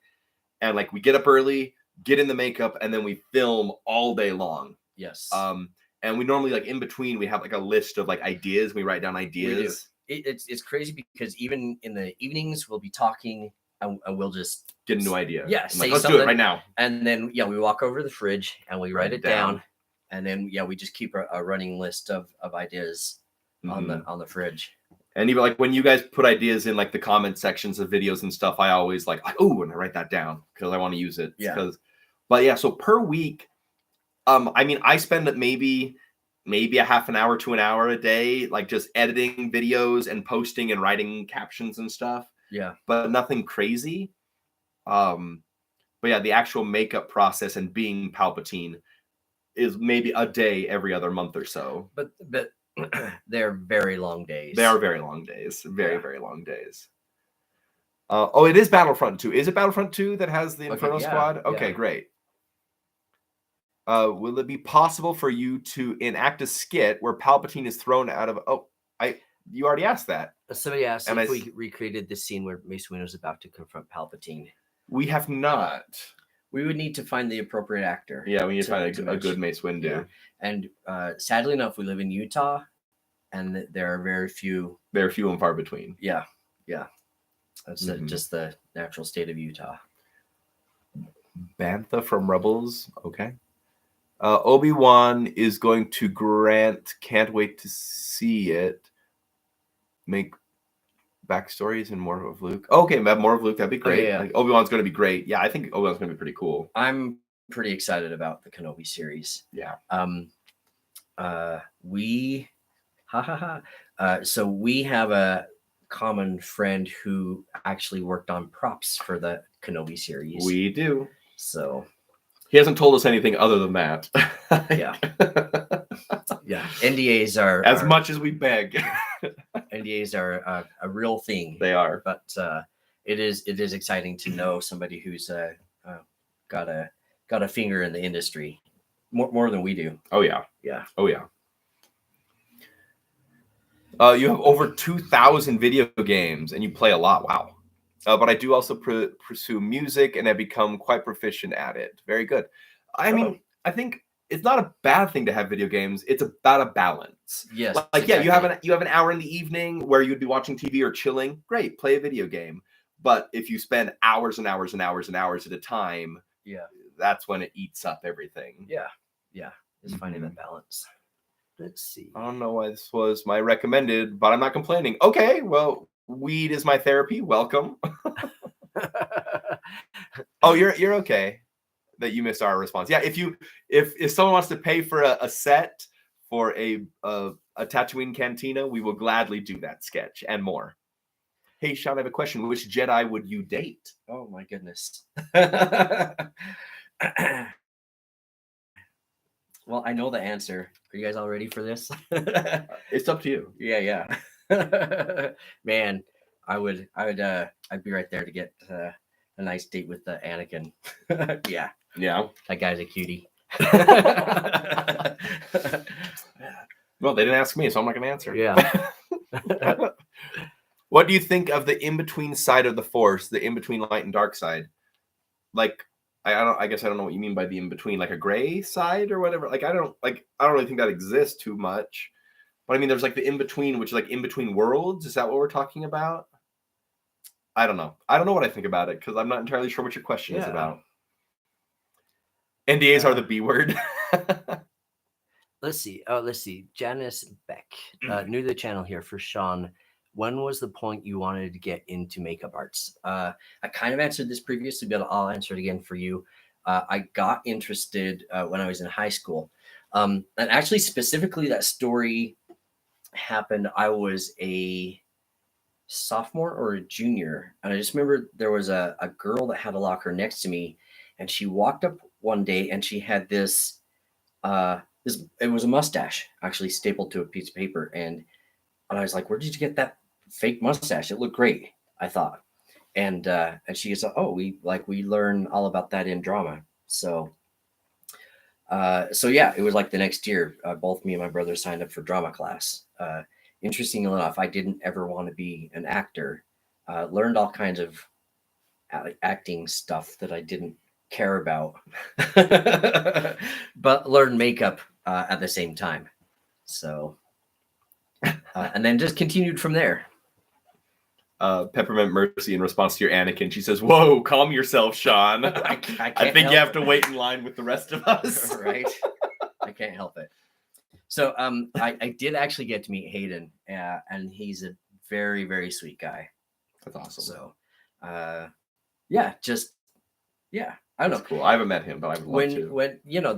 Speaker 1: and like we get up early, get in the makeup, and then we film all day long.
Speaker 2: Yes.
Speaker 1: And we normally, like, in between, we have like a list of like ideas. We write down ideas.
Speaker 2: It's crazy because even in the evenings we'll be talking and we'll just
Speaker 1: get a new idea.
Speaker 2: Yeah,
Speaker 1: say like, let's do it right now.
Speaker 2: And then we walk over to the fridge and we write it down. And then we just keep a running list of ideas on the fridge.
Speaker 1: And even like when you guys put ideas in like the comment sections of videos and stuff, I always and I write that down because I want to use it.
Speaker 2: Yeah.
Speaker 1: But yeah, so per week, I mean, I spend maybe a half an hour to an hour a day, like just editing videos and posting and writing captions and stuff.
Speaker 2: Yeah.
Speaker 1: But nothing crazy. But yeah, the actual makeup process and being Palpatine is maybe a day every other month or so.
Speaker 2: But they're very long days.
Speaker 1: They are very long days. Very long days. It is Battlefront 2. Is it Battlefront 2 that has the Inferno Squad? Okay, great. Will it be possible for you to enact a skit where Palpatine is thrown out of... you already asked that.
Speaker 2: Somebody asked if we recreated the scene where Mace Windu is about to confront Palpatine.
Speaker 1: We have not.
Speaker 2: We would need to find the appropriate actor.
Speaker 1: Yeah, we need to find a good Mace Windu.
Speaker 2: Yeah. And sadly enough, we live in Utah, and there are very few and
Speaker 1: far between.
Speaker 2: Yeah. That's just the natural state of Utah.
Speaker 1: Bantha from Rebels. Okay. Obi-Wan is going to grant. Can't wait to see it. Make backstories and more of Luke. Okay, more of Luke. That'd be great.
Speaker 2: Yeah.
Speaker 1: Like, Obi-Wan's going to be great. Yeah, I think Obi-Wan's going to be pretty cool.
Speaker 2: I'm pretty excited about the Kenobi series.
Speaker 1: Yeah.
Speaker 2: So we have a common friend who actually worked on props for the Kenobi series.
Speaker 1: We do.
Speaker 2: So
Speaker 1: he hasn't told us anything other than that.
Speaker 2: Yeah. Yeah. NDAs are
Speaker 1: as much as we beg.
Speaker 2: NDAs are a real thing.
Speaker 1: They are.
Speaker 2: But it is exciting to know somebody who's got a finger in the industry more than we do.
Speaker 1: Oh yeah.
Speaker 2: Yeah.
Speaker 1: Oh yeah. You have over 2,000 video games and you play a lot. Wow. But I do also pursue music and I've become quite proficient at it. Very good. I mean, I think it's not a bad thing to have video games. It's about a balance.
Speaker 2: Yes.
Speaker 1: Like, exactly. Yeah, you have an hour in the evening where you'd be watching TV or chilling. Great, play a video game. But if you spend hours and hours and hours and hours at a time,
Speaker 2: yeah,
Speaker 1: that's when it eats up everything.
Speaker 2: Yeah. It's finding that balance. Let's see.
Speaker 1: I don't know why this was my recommended, but I'm not complaining. Okay, well, weed is my therapy. Welcome. Oh, you're okay that you missed our response. Yeah, if someone wants to pay for a set for a Tatooine cantina, we will gladly do that sketch and more. Hey, Shawn, I have a question. Which Jedi would you date?
Speaker 2: Oh my goodness. Well, I know the answer. Are you guys all ready for this?
Speaker 1: It's up to you.
Speaker 2: Yeah. Man, I'd be right there to get a nice date with Anakin. Yeah,
Speaker 1: Yeah.
Speaker 2: that guy's a cutie.
Speaker 1: Well, they didn't ask me, so I'm not going to answer.
Speaker 2: Yeah.
Speaker 1: What do you think of the in-between side of the Force, the in-between light and dark side? Like, I guess I don't know what you mean by the in-between, like a gray side or whatever. Like, I don't really think that exists too much. But I mean, there's like the in-between, which is like in-between worlds. Is that what we're talking about? I don't know. I don't know what I think about it because I'm not entirely sure what your question is about. NDAs are the B word.
Speaker 2: Let's see. Janice Beck, new to the channel here for Shawn. When was the point you wanted to get into makeup arts? I kind of answered this previously, but I'll answer it again for you. I got interested when I was in high school. And actually, specifically, that story happened. I was a sophomore or a junior. And I just remember there was a girl that had a locker next to me. And she walked up one day and she had this, it was a mustache actually stapled to a piece of paper. And I was like, where did you get that fake mustache? It looked great, I thought. And she goes, oh, we learn all about that in drama. So yeah, it was like the next year, both me and my brother signed up for drama class. Interestingly enough, I didn't ever want to be an actor. Learned all kinds of acting stuff that I didn't care about, but learned makeup at the same time. So, and then just continued from there.
Speaker 1: Peppermint Mercy, in response to your Anakin, she says, "Whoa, calm yourself, Shawn. I think you have to wait in line with the rest of us."
Speaker 2: Right? I can't help it. So I did actually get to meet Hayden, and he's a very, very sweet guy.
Speaker 1: That's awesome.
Speaker 2: So yeah, I don't know.
Speaker 1: Cool. I haven't met him, but I would love to.
Speaker 2: When you know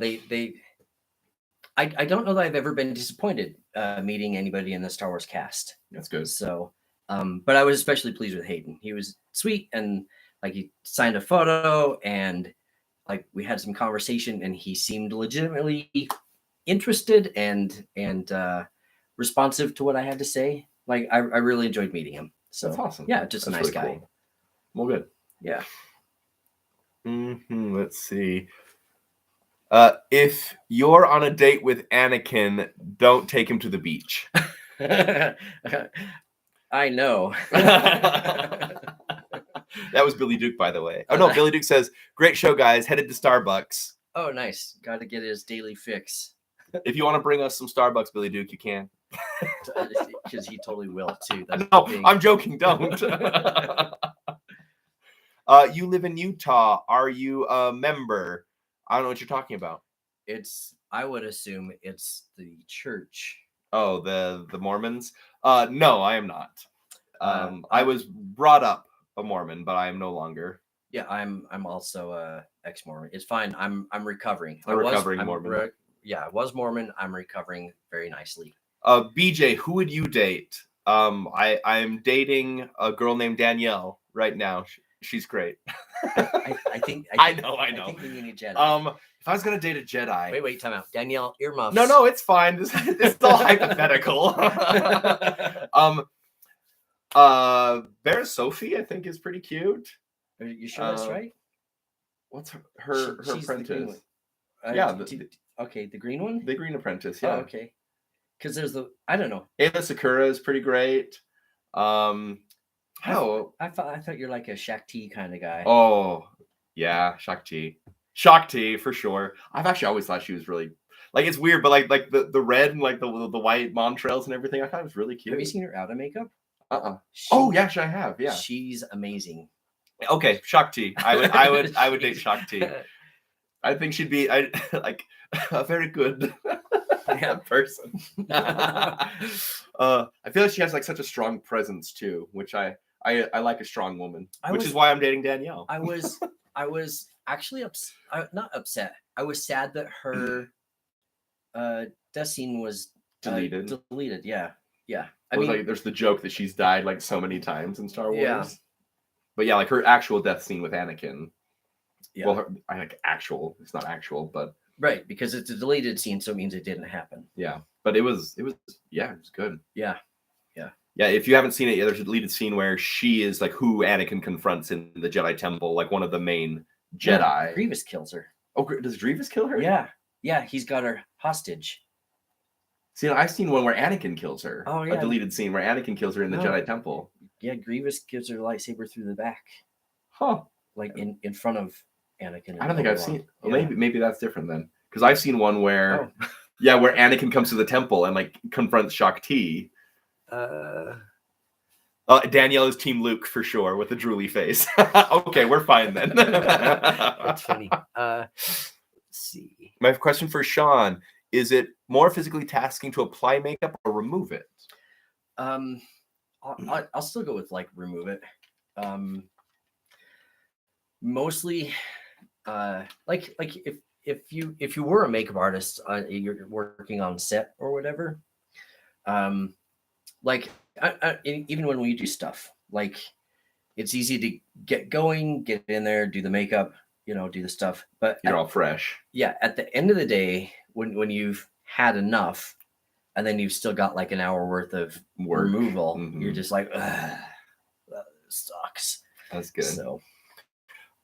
Speaker 2: I don't know that I've ever been disappointed meeting anybody in the Star Wars cast.
Speaker 1: That's good.
Speaker 2: So but I was especially pleased with Hayden. He was sweet, and like he signed a photo, and like we had some conversation, and he seemed legitimately interested and responsive to what I had to say. Like I really enjoyed meeting him. So
Speaker 1: that's awesome.
Speaker 2: Yeah, just
Speaker 1: that's
Speaker 2: a nice
Speaker 1: really
Speaker 2: guy.
Speaker 1: Cool. Well, good.
Speaker 2: Yeah.
Speaker 1: Let's see. If you're on a date with Anakin, don't take him to the beach.
Speaker 2: I know.
Speaker 1: That was Billy Duke, by the way. Oh no, Billy Duke says, "Great show, guys. Headed to Starbucks."
Speaker 2: Oh, nice. Got to get his daily fix.
Speaker 1: If you want to bring us some Starbucks, Billy Duke, you can.
Speaker 2: Because he totally will too.
Speaker 1: No, I'm joking. Don't. You live in Utah. Are you a member? I don't know what you're talking about.
Speaker 2: I would assume it's the church.
Speaker 1: Oh, the Mormons? No, I am not. I was brought up a Mormon, but I am no longer.
Speaker 2: Yeah, I'm also ex-Mormon. It's fine. I'm recovering.
Speaker 1: Recovering Mormon.
Speaker 2: I was Mormon. I'm recovering very nicely.
Speaker 1: BJ, who would you date? I'm dating a girl named Danielle right now. She's great.
Speaker 2: I think
Speaker 1: I know.
Speaker 2: I think we need a Jedi.
Speaker 1: If I was gonna date a Jedi,
Speaker 2: wait, time out. Danielle, earmuffs.
Speaker 1: No, it's fine. This is all hypothetical. There's Sophie. I think is pretty cute.
Speaker 2: Are you sure that's right?
Speaker 1: What's her apprentice?
Speaker 2: Okay, the green one.
Speaker 1: The Green Apprentice. Yeah.
Speaker 2: Oh, okay. Because there's I don't know.
Speaker 1: Ayla Sakura is pretty great.
Speaker 2: I thought you're like a Shakti kind of guy.
Speaker 1: Oh, yeah, Shakti for sure. I've actually always thought she was really like, it's weird, but like the red and like the white montrails and everything, I thought it was really cute.
Speaker 2: Have you seen her out of makeup?
Speaker 1: Oh yeah, I have. Yeah,
Speaker 2: she's amazing.
Speaker 1: Okay, Shakti. I would date Shakti. I think she'd be like a very good person. I feel like she has like such a strong presence too, which I like a strong woman, which is why I'm dating Danielle.
Speaker 2: I was actually not upset. I was sad that her death scene was deleted. Yeah. I mean,
Speaker 1: like, there's the joke that she's died like so many times in Star Wars.
Speaker 2: Yeah.
Speaker 1: But yeah, like her actual death scene with Anakin.
Speaker 2: Yeah.
Speaker 1: Well, I think actual. It's not actual, but
Speaker 2: right, because it's a deleted scene, so it means it didn't happen.
Speaker 1: Yeah, but it was good.
Speaker 2: Yeah.
Speaker 1: Yeah, if you haven't seen it yet, there's a deleted scene where she is like who Anakin confronts in the Jedi Temple, like one of the main Jedi.
Speaker 2: Yeah, Grievous kills her.
Speaker 1: Oh, does Grievous kill her?
Speaker 2: Yeah, he's got her hostage.
Speaker 1: See, I've seen one where Anakin kills her.
Speaker 2: Oh, yeah.
Speaker 1: A deleted scene where Anakin kills her in the
Speaker 2: No.
Speaker 1: Jedi Temple.
Speaker 2: Yeah, Grievous gives her the lightsaber through the back.
Speaker 1: Huh.
Speaker 2: Like in front of Anakin.
Speaker 1: I don't think I've seen. Well,
Speaker 2: Yeah.
Speaker 1: maybe that's different then, because I've seen one where,
Speaker 2: Oh.
Speaker 1: yeah, where Anakin comes to the temple and like confronts Shakti. Danielle is Team Luke for sure with the drooly face. Okay, we're fine then.
Speaker 2: That's funny. Let's see.
Speaker 1: My question for Shawn: is it more physically tasking to apply makeup or remove it?
Speaker 2: I'll still go with like remove it. Mostly, like if you were a makeup artist, you're working on set or whatever. Like even when we do stuff, like it's easy to get going, get in there, do the makeup, do the stuff. But
Speaker 1: you're all fresh.
Speaker 2: Yeah, at the end of the day, when you've had enough, and then you've still got like an hour worth of removal, you're just like, that sucks.
Speaker 1: That's good.
Speaker 2: So,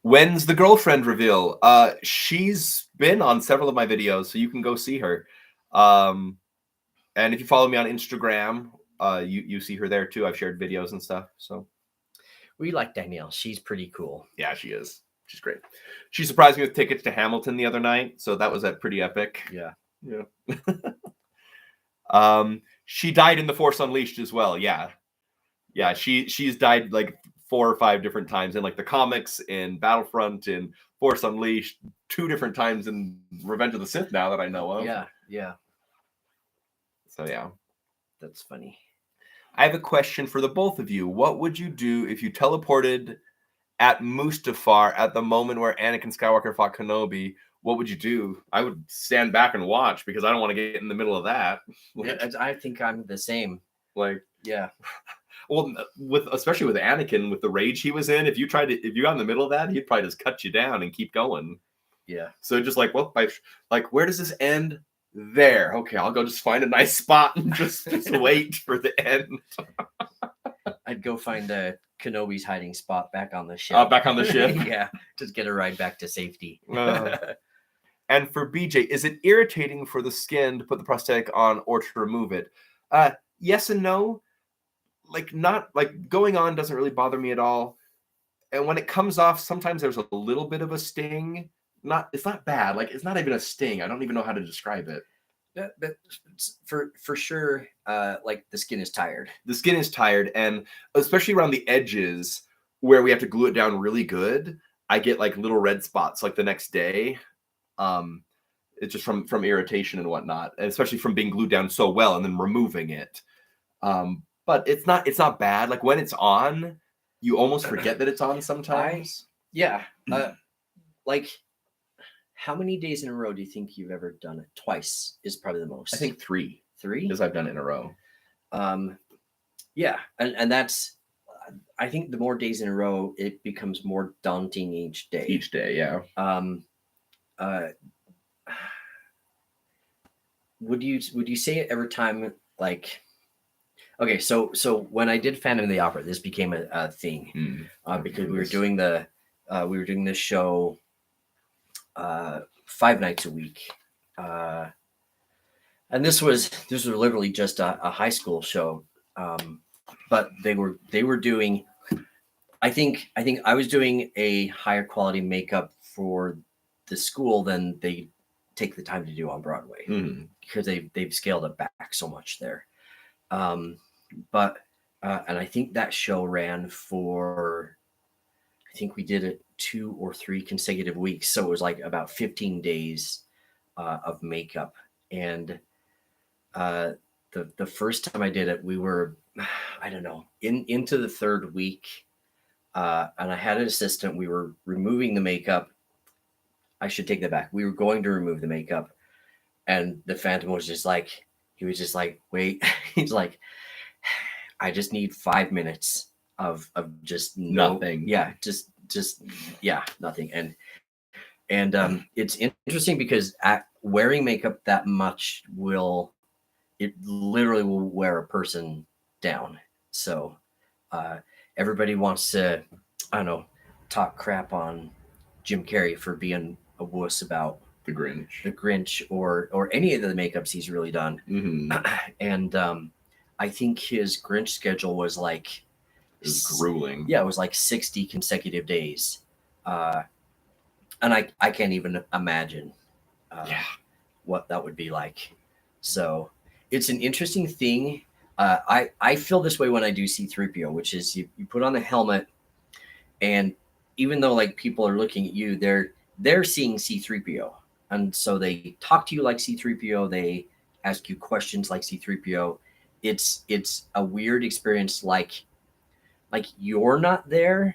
Speaker 1: when's the girlfriend reveal? She's been on several of my videos, so you can go see her. And if you follow me on Instagram, you see her there too. I've shared videos and stuff. So
Speaker 2: we like Danielle. She's pretty cool.
Speaker 1: Yeah, she is. She's great. She surprised me with tickets to Hamilton the other night, so that was pretty epic.
Speaker 2: Yeah.
Speaker 1: She died in The Force Unleashed as well. Yeah. She's died like 4 or 5 different times in like the comics, in Battlefront, in Force Unleashed, 2 different times in Revenge of the Sith now that I know of.
Speaker 2: Yeah.
Speaker 1: So yeah.
Speaker 2: That's funny.
Speaker 1: I have a question for the both of you. What would you do if you teleported at Mustafar at the moment where Anakin Skywalker fought Kenobi? What would you do? I would stand back and watch because I don't want to get in the middle of that.
Speaker 2: I think I'm the same. Yeah.
Speaker 1: Well, especially with Anakin, with the rage he was in, if you got in the middle of that, he'd probably just cut you down and keep going.
Speaker 2: Yeah.
Speaker 1: So just like, where does this end? There. Okay, I'll go just find a nice spot and just wait for the end.
Speaker 2: I'd go find Kenobi's hiding spot back on the ship.
Speaker 1: Back on the ship?
Speaker 2: Yeah, just get a ride back to safety.
Speaker 1: And for BJ, is it irritating for the skin to put the prosthetic on or to remove it? Yes and no. Not going on doesn't really bother me at all. And when it comes off, sometimes there's a little bit of a sting. It's not bad. It's not even a sting. I don't even know how to describe it.
Speaker 2: But for sure, the skin is tired.
Speaker 1: The skin is tired, and especially around the edges where we have to glue it down really good, I get little red spots the next day. It's just from irritation and whatnot, and especially from being glued down so well and then removing it. But it's not bad. When it's on, you almost forget that it's on sometimes.
Speaker 2: How many days in a row do you think you've ever done it? Twice is probably the most.
Speaker 1: I think 3.
Speaker 2: 3?
Speaker 1: Because I've done it in a row.
Speaker 2: Yeah. And that's, I think the more days in a row, it becomes more daunting each day.
Speaker 1: Each day, yeah.
Speaker 2: Would you say it every time, okay, so when I did Phantom of the Opera, this became a thing because we were doing this show 5 nights a week, and this was literally just a high school show, but they were doing. I think I was doing a higher quality makeup for the school than they take the time to do on Broadway because they've scaled it back so much there. But and I think that show ran for, I think we did it 2 or 3 consecutive weeks. So it was about 15 days of makeup. And the first time I did it, we were, I don't know, into the 3rd week. And I had an assistant. We were removing the makeup. I should take that back. We were going to remove the makeup. And the Phantom was just he was just wait. He's I just need 5 minutes of just
Speaker 1: nothing.
Speaker 2: Yeah, just nothing. And it's interesting because wearing makeup that much it literally will wear a person down. So everybody wants to, I don't know, talk crap on Jim Carrey for being a wuss about
Speaker 1: The Grinch.
Speaker 2: or any of the makeups he's really done.
Speaker 1: Mm-hmm.
Speaker 2: And I think his Grinch schedule was like,
Speaker 1: It was grueling.
Speaker 2: Yeah, it was like 60 consecutive days. And I can't even imagine what that would be like. So it's an interesting thing. I feel this way when I do C-3PO, which is you put on the helmet, and even though like people are looking at you, they're seeing C-3PO. And so they talk to you like C-3PO, they ask you questions like C-3PO. It's a weird experience, like you're not there.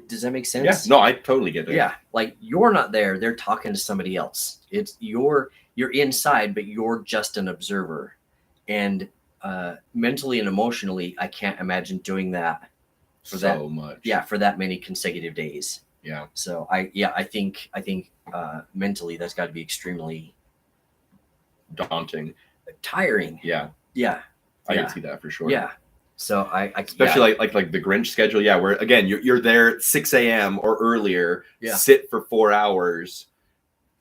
Speaker 2: Does that make sense?
Speaker 1: Yeah, no, I totally get it.
Speaker 2: Yeah, like you're not there. They're talking to somebody else. It's you're inside, but you're just an observer. And mentally and emotionally, I can't imagine doing that for
Speaker 1: so much.
Speaker 2: Yeah, for that many consecutive days.
Speaker 1: Yeah.
Speaker 2: So I think mentally that's got to be extremely
Speaker 1: daunting,
Speaker 2: tiring.
Speaker 1: Yeah.
Speaker 2: Yeah.
Speaker 1: I can see that for sure.
Speaker 2: Yeah. So I
Speaker 1: especially like the Grinch schedule, yeah, where again you're there at 6 a.m. or earlier, sit for 4 hours,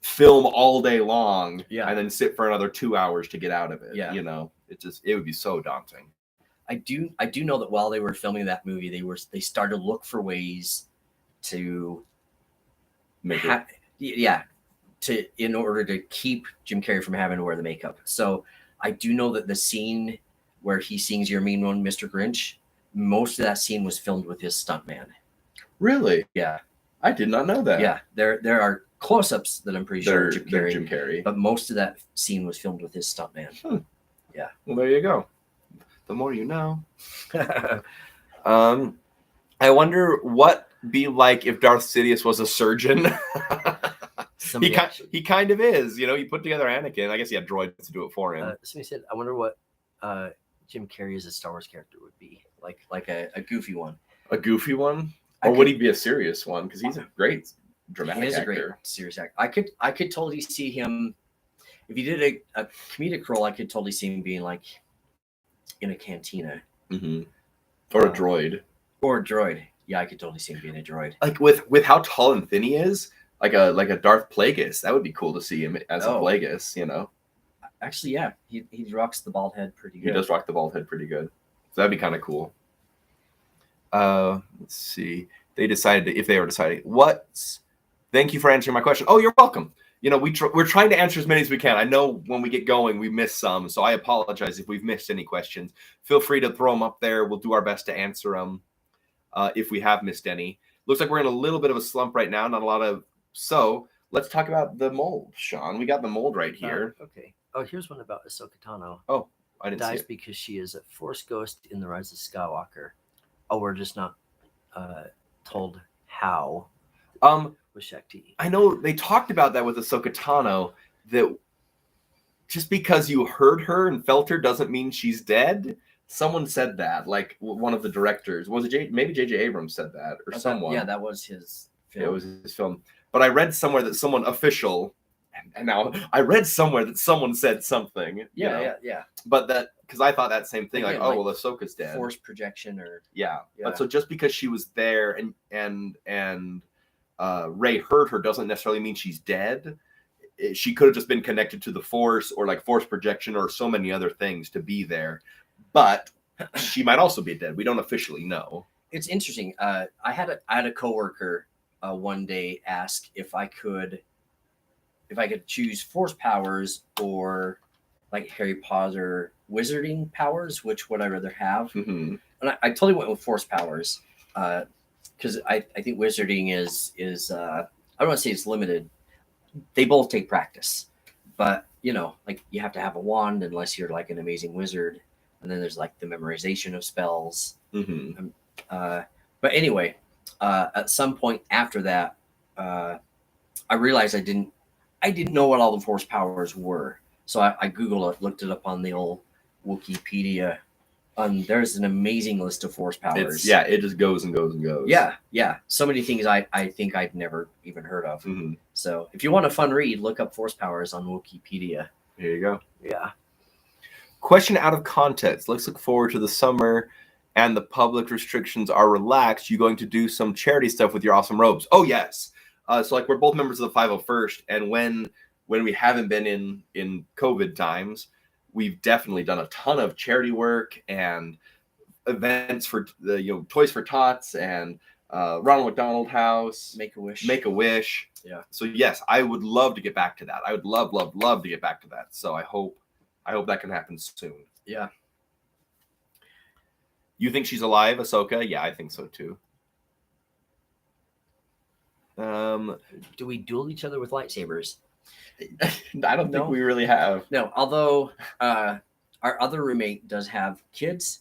Speaker 1: film all day long, and then sit for another 2 hours to get out of it. You know, it would be so daunting.
Speaker 2: I do know that while they were filming that movie, they started to look for ways to
Speaker 1: make
Speaker 2: in order to keep Jim Carrey from having to wear the makeup. So I do know that the scene where he sings "You're a Mean One, Mr. Grinch," most of that scene was filmed with his stuntman.
Speaker 1: Really?
Speaker 2: Yeah.
Speaker 1: I did not know that.
Speaker 2: Yeah. There are close-ups that I'm pretty sure
Speaker 1: Jim Carrey.
Speaker 2: But most of that scene was filmed with his stuntman. Yeah.
Speaker 1: Well, there you go. The more you know. I wonder what be like if Darth Sidious was a surgeon. He kind of is. You know, he put together Anakin. I guess he had droids to do it for him.
Speaker 2: Somebody said, I wonder what Jim Carrey as a Star Wars character would be like a goofy one.
Speaker 1: A goofy one, or would he be a serious one? Because he's a great dramatic actor. He is a great
Speaker 2: serious actor. I could totally see him if he did a comedic role. I could totally see him being like in a cantina,
Speaker 1: or a droid,
Speaker 2: Yeah, I could totally see him being a droid.
Speaker 1: Like with how tall and thin he is, like a Darth Plagueis. That would be cool to see him as a Plagueis. You know.
Speaker 2: Actually, yeah, he rocks the bald head pretty good.
Speaker 1: He does rock the bald head pretty good. So that'd be kind of cool. Let's see. They decided if they were deciding thank you for answering my question. Oh, you're welcome. You know, we're trying to answer as many as we can. I know when we get going, we miss some. So I apologize if we've missed any questions. Feel free to throw them up there. We'll do our best to answer them if we have missed any. Looks like we're in a little bit of a slump right now. Not a lot of. So let's talk about the mold, Shawn. We got the mold right here.
Speaker 2: Okay. Oh, here's one about Ahsoka Tano.
Speaker 1: Oh, I didn't see it.
Speaker 2: Dies because she is a Force ghost in The Rise of Skywalker. Oh, we're just not told how. With Shakti.
Speaker 1: I know they talked about that with Ahsoka Tano, that just because you heard her and felt her doesn't mean she's dead. Someone said that, like one of the directors. Was it maybe J.J. Abrams said that, or someone?
Speaker 2: Yeah, that was his film.
Speaker 1: Yeah, it was his film. But I read somewhere that someone official, and now I read somewhere that someone said something.
Speaker 2: Yeah.
Speaker 1: But that, because I thought that same thing, again, like, oh, well, Ahsoka's dead.
Speaker 2: Force projection, or
Speaker 1: yeah. But so just because she was there and Rey heard her doesn't necessarily mean she's dead. She could have just been connected to the Force, or like Force projection, or so many other things to be there. But she might also be dead. We don't officially know.
Speaker 2: It's interesting. I had a coworker one day ask if I could choose Force powers or like Harry Potter wizarding powers, which would I rather have?
Speaker 1: Mm-hmm.
Speaker 2: And I totally went with Force powers because I think wizarding is I don't want to say it's limited. They both take practice, but you know, like you have to have a wand unless you're like an amazing wizard, and then there's like the memorization of spells.
Speaker 1: Mm-hmm.
Speaker 2: But anyway, at some point after that, I realized I didn't know what all the Force powers were. So I Googled it, looked it up on the old Wikipedia, and there's an amazing list of Force powers.
Speaker 1: It just goes and goes and goes.
Speaker 2: Yeah. So many things I think I'd never even heard of.
Speaker 1: Mm-hmm.
Speaker 2: So if you want a fun read, look up Force powers on Wikipedia.
Speaker 1: Here you go.
Speaker 2: Yeah.
Speaker 1: Question out of context. Let's look forward to the summer and the public restrictions are relaxed, you going to do some charity stuff with your awesome robes? Oh yes. So like we're both members of the 501st, and when we haven't been in COVID times, we've definitely done a ton of charity work and events for the Toys for Tots and Ronald McDonald House,
Speaker 2: Make a Wish. Yeah.
Speaker 1: So yes, I would love to get back to that. I would love to get back to that. So I hope that can happen soon.
Speaker 2: Yeah.
Speaker 1: You think she's alive, Ahsoka? Yeah, I think so too.
Speaker 2: Do we duel each other with lightsabers?
Speaker 1: I don't think we really have.
Speaker 2: No, although our other roommate does have kids.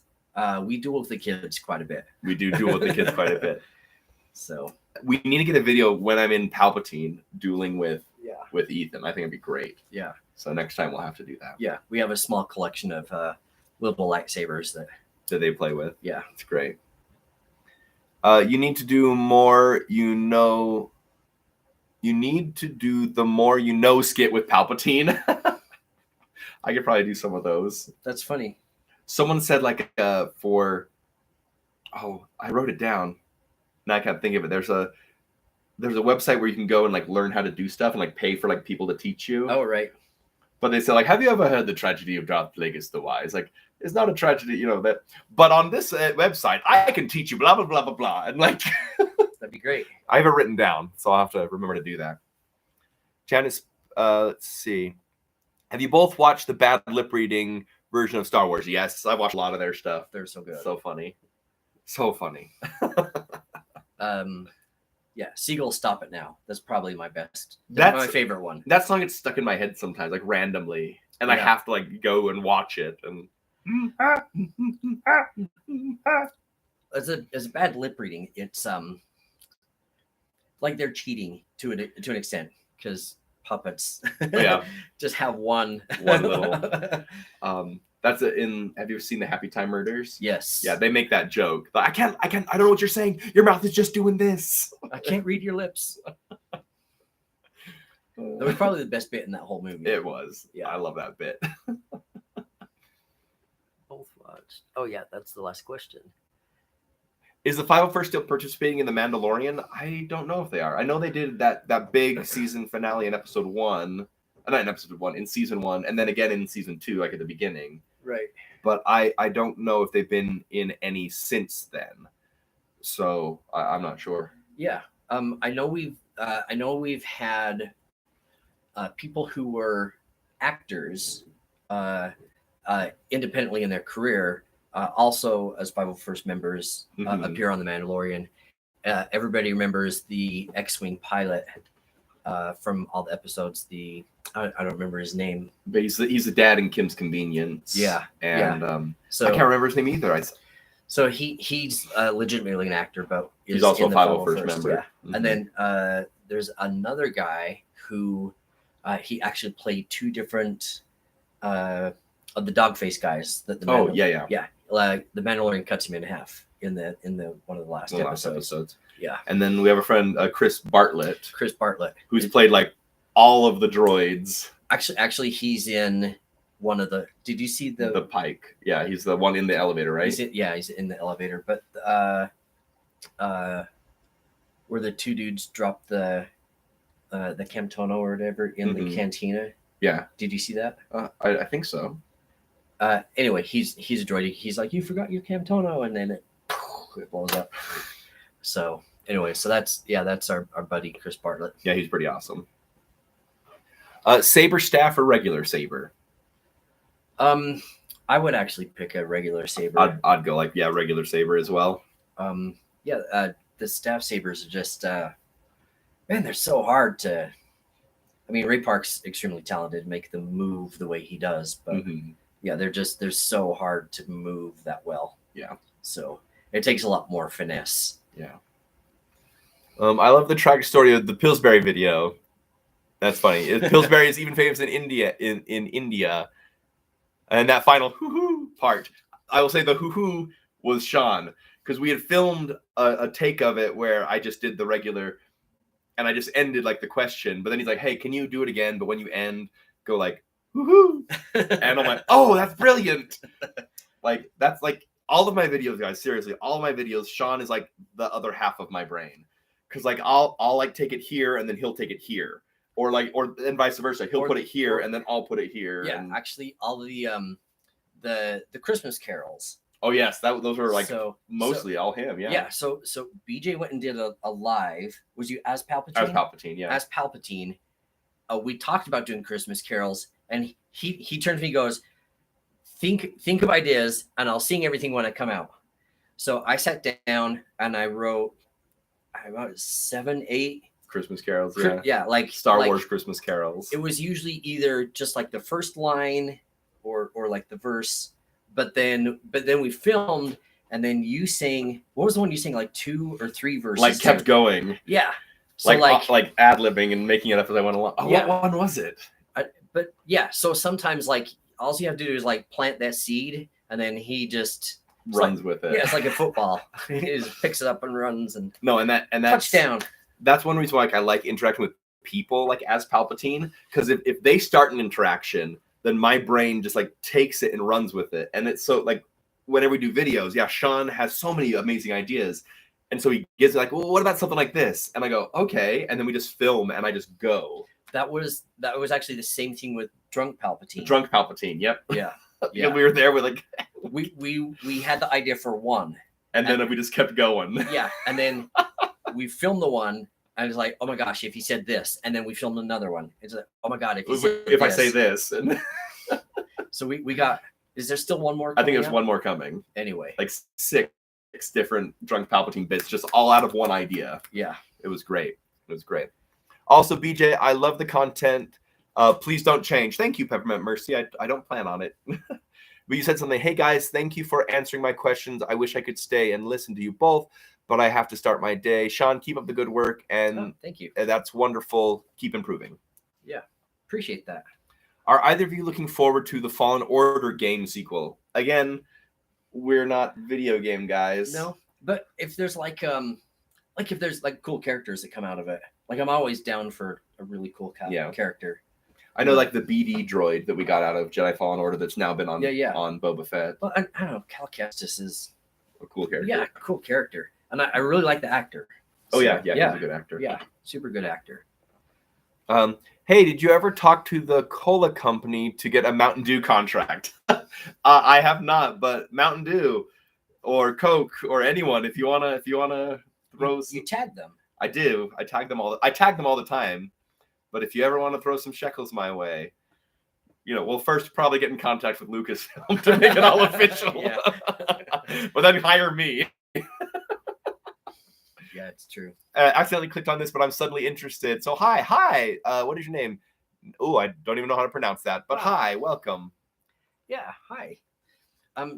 Speaker 2: We duel with the kids quite a bit.
Speaker 1: We do duel with the kids quite a bit.
Speaker 2: So
Speaker 1: we need to get a video when I'm in Palpatine dueling with Ethan. I think it'd be great.
Speaker 2: Yeah.
Speaker 1: So next time we'll have to do that.
Speaker 2: Yeah, we have a small collection of little lightsabers that
Speaker 1: they play with.
Speaker 2: Yeah,
Speaker 1: it's great. You need to do more. You need to do the more you know skit with Palpatine. I could probably do some of those.
Speaker 2: That's funny.
Speaker 1: Someone said like I wrote it down. Now I can't think of it. There's a website where you can go and like learn how to do stuff and like pay for like people to teach you.
Speaker 2: Oh, right.
Speaker 1: But they said like, have you ever heard the tragedy of Darth Plagueis the Wise? Like, it's not a tragedy, that. But on this website, I can teach you blah blah blah blah blah, and like
Speaker 2: that'd be great.
Speaker 1: I have it written down, so I'll have to remember to do that. Janice, let's see. Have you both watched the bad lip reading version of Star Wars? Yes, I've watched a lot of their stuff.
Speaker 2: They're so good.
Speaker 1: So funny. So funny.
Speaker 2: Yeah, Seagull Stop It Now. That's probably my best.
Speaker 1: That's
Speaker 2: my favorite one.
Speaker 1: That song gets stuck in my head sometimes, like randomly. And I have to like go and watch it. And
Speaker 2: as a bad lip reading, it's like they're cheating to an extent, because puppets just have one
Speaker 1: little that's have you ever seen the Happy Time Murders?
Speaker 2: Yes.
Speaker 1: Yeah, they make that joke. I can't I don't know what you're saying. Your mouth is just doing this.
Speaker 2: I can't read your lips. That was probably the best bit in that whole movie.
Speaker 1: It was. Yeah, I love that bit.
Speaker 2: Both watched. Oh yeah, that's the last question.
Speaker 1: Is the 501st still participating in The Mandalorian? I don't know if they are. I know they did that big season finale in episode 1. Not in episode 1, in season 1, and then again in season 2, like at the beginning.
Speaker 2: Right.
Speaker 1: But I don't know if they've been in any since then. So I'm not sure.
Speaker 2: Yeah. I know we've had people who were actors independently in their career, also as 501st members, appear on The Mandalorian. Everybody remembers the X-Wing pilot from all the episodes. I don't remember his name,
Speaker 1: but he's the dad in Kim's Convenience.
Speaker 2: Yeah,
Speaker 1: and
Speaker 2: so
Speaker 1: I can't remember his name either.
Speaker 2: So he's legitimately an actor, but
Speaker 1: he's also a 501st member.
Speaker 2: Yeah, and then there's another guy who he actually played two different of the dog-faced guys. Yeah. Like the Mandalorian cuts him in half in the one of the last episodes. Yeah,
Speaker 1: and then we have a friend, Chris Bartlett, who's played like all of the droids.
Speaker 2: Actually, he's in one of the. Did you see the
Speaker 1: Pike? Yeah, he's the one in the elevator, right?
Speaker 2: He's in the elevator. But where the two dudes dropped the Camtono or whatever in the cantina.
Speaker 1: Yeah.
Speaker 2: Did you see that?
Speaker 1: I think so.
Speaker 2: Anyway, he's a droid. He's like, you forgot your Camtono, and then it blows up. So anyway, so that's our buddy Chris Bartlett.
Speaker 1: Yeah, he's pretty awesome. Saber staff or regular saber?
Speaker 2: I would actually pick a regular saber.
Speaker 1: I'd go regular saber as well.
Speaker 2: The staff sabers are just man, they're so hard to. I mean, Ray Park's extremely talented, make them move the way he does, but they're so hard to move that well.
Speaker 1: Yeah.
Speaker 2: So it takes a lot more finesse.
Speaker 1: Yeah. I love the tragic story of the Pillsbury video. That's funny. Pillsbury is even famous in India. In India, and that final hoo-hoo part, I will say the hoo-hoo was Shawn, because we had filmed a take of it where I just did the regular, and I just ended like the question, but then he's like, "Hey, can you do it again? But when you end, go like hoo-hoo," and I'm like, "Oh, that's brilliant!" Like that's like all of my videos, guys, seriously, all of my videos, Shawn is like the other half of my brain. Because like I'll like take it here and then he'll take it here. Or and vice versa. He'll put it here and then I'll put it here.
Speaker 2: Yeah, actually all the Christmas carols.
Speaker 1: Oh yes, those are like mostly all him, yeah.
Speaker 2: Yeah, so BJ went and did a live. Was you as Palpatine?
Speaker 1: As Palpatine, yeah.
Speaker 2: As Palpatine. We talked about doing Christmas carols, and he turned to me and goes, think of ideas, and I'll sing everything when I come out. So I sat down and I wrote about 7, 8
Speaker 1: Christmas carols, yeah.
Speaker 2: Yeah, like
Speaker 1: Star Wars Christmas carols.
Speaker 2: It was usually either just like the first line or like the verse. But then we filmed, and then you sang. What was the one you sang? Like 2 or 3 verses.
Speaker 1: Like kept going.
Speaker 2: Yeah.
Speaker 1: So like ad libbing and making it up as I went along. Oh, yeah. What one was it?
Speaker 2: But yeah, so sometimes like all you have to do is like plant that seed, and then he just
Speaker 1: runs with it.
Speaker 2: Yeah, it's like a football. He just picks it up and runs and
Speaker 1: that's
Speaker 2: touchdown.
Speaker 1: That's one reason why I like interacting with people like as Palpatine, because if they start an interaction, then my brain just like takes it and runs with it. And it's so like whenever we do videos, yeah, Shawn has so many amazing ideas. And so he gives me like, well, what about something like this? And I go, okay. And then we just film and I just go.
Speaker 2: That was actually the same thing with Drunk Palpatine.
Speaker 1: Drunk Palpatine, yep.
Speaker 2: Yeah.
Speaker 1: Yeah. We were there with like
Speaker 2: we had the idea for one.
Speaker 1: And then we just kept going.
Speaker 2: Yeah. And then we filmed the one. I was like, oh my gosh, if he said this, and then we filmed another one. It's like, oh my god,
Speaker 1: if I say this, and
Speaker 2: so we got. Is there still one more?
Speaker 1: I think there's one more coming.
Speaker 2: Anyway,
Speaker 1: like 6 different Drunk Palpatine bits, just all out of one idea.
Speaker 2: Yeah,
Speaker 1: it was great. It was great. Also, BJ, I love the content. Please don't change. Thank you, Peppermint Mercy. I don't plan on it. But you said something. Hey guys, thank you for answering my questions. I wish I could stay and listen to you both, but I have to start my day. Shawn, keep up the good work, and
Speaker 2: thank you.
Speaker 1: That's wonderful. Keep improving.
Speaker 2: Yeah, appreciate that.
Speaker 1: Are either of you looking forward to the Fallen Order game sequel? Again, we're not video game guys.
Speaker 2: No, but if there's if there's like cool characters that come out of it, like I'm always down for a really cool character.
Speaker 1: I know, like the BD droid that we got out of Jedi Fallen Order that's now been on on Boba Fett.
Speaker 2: Well, I don't know. Cal Kestis is
Speaker 1: a cool character.
Speaker 2: Yeah, cool character, and I really like the actor.
Speaker 1: So, yeah, he's a good actor.
Speaker 2: Yeah, super good actor.
Speaker 1: Hey, did you ever talk to the cola company to get a Mountain Dew contract? I have not, but Mountain Dew or Coke or anyone, if you wanna throw,
Speaker 2: you tag them.
Speaker 1: I do. I tag them all the time. But if you ever want to throw some shekels my way, we'll first probably get in contact with Lucasfilm to make it all official. But then hire me.
Speaker 2: Yeah, it's true.
Speaker 1: Accidentally clicked on this, but I'm suddenly interested. So hi. What is your name? Oh, I don't even know how to pronounce that. But hi, welcome.
Speaker 2: Yeah, hi.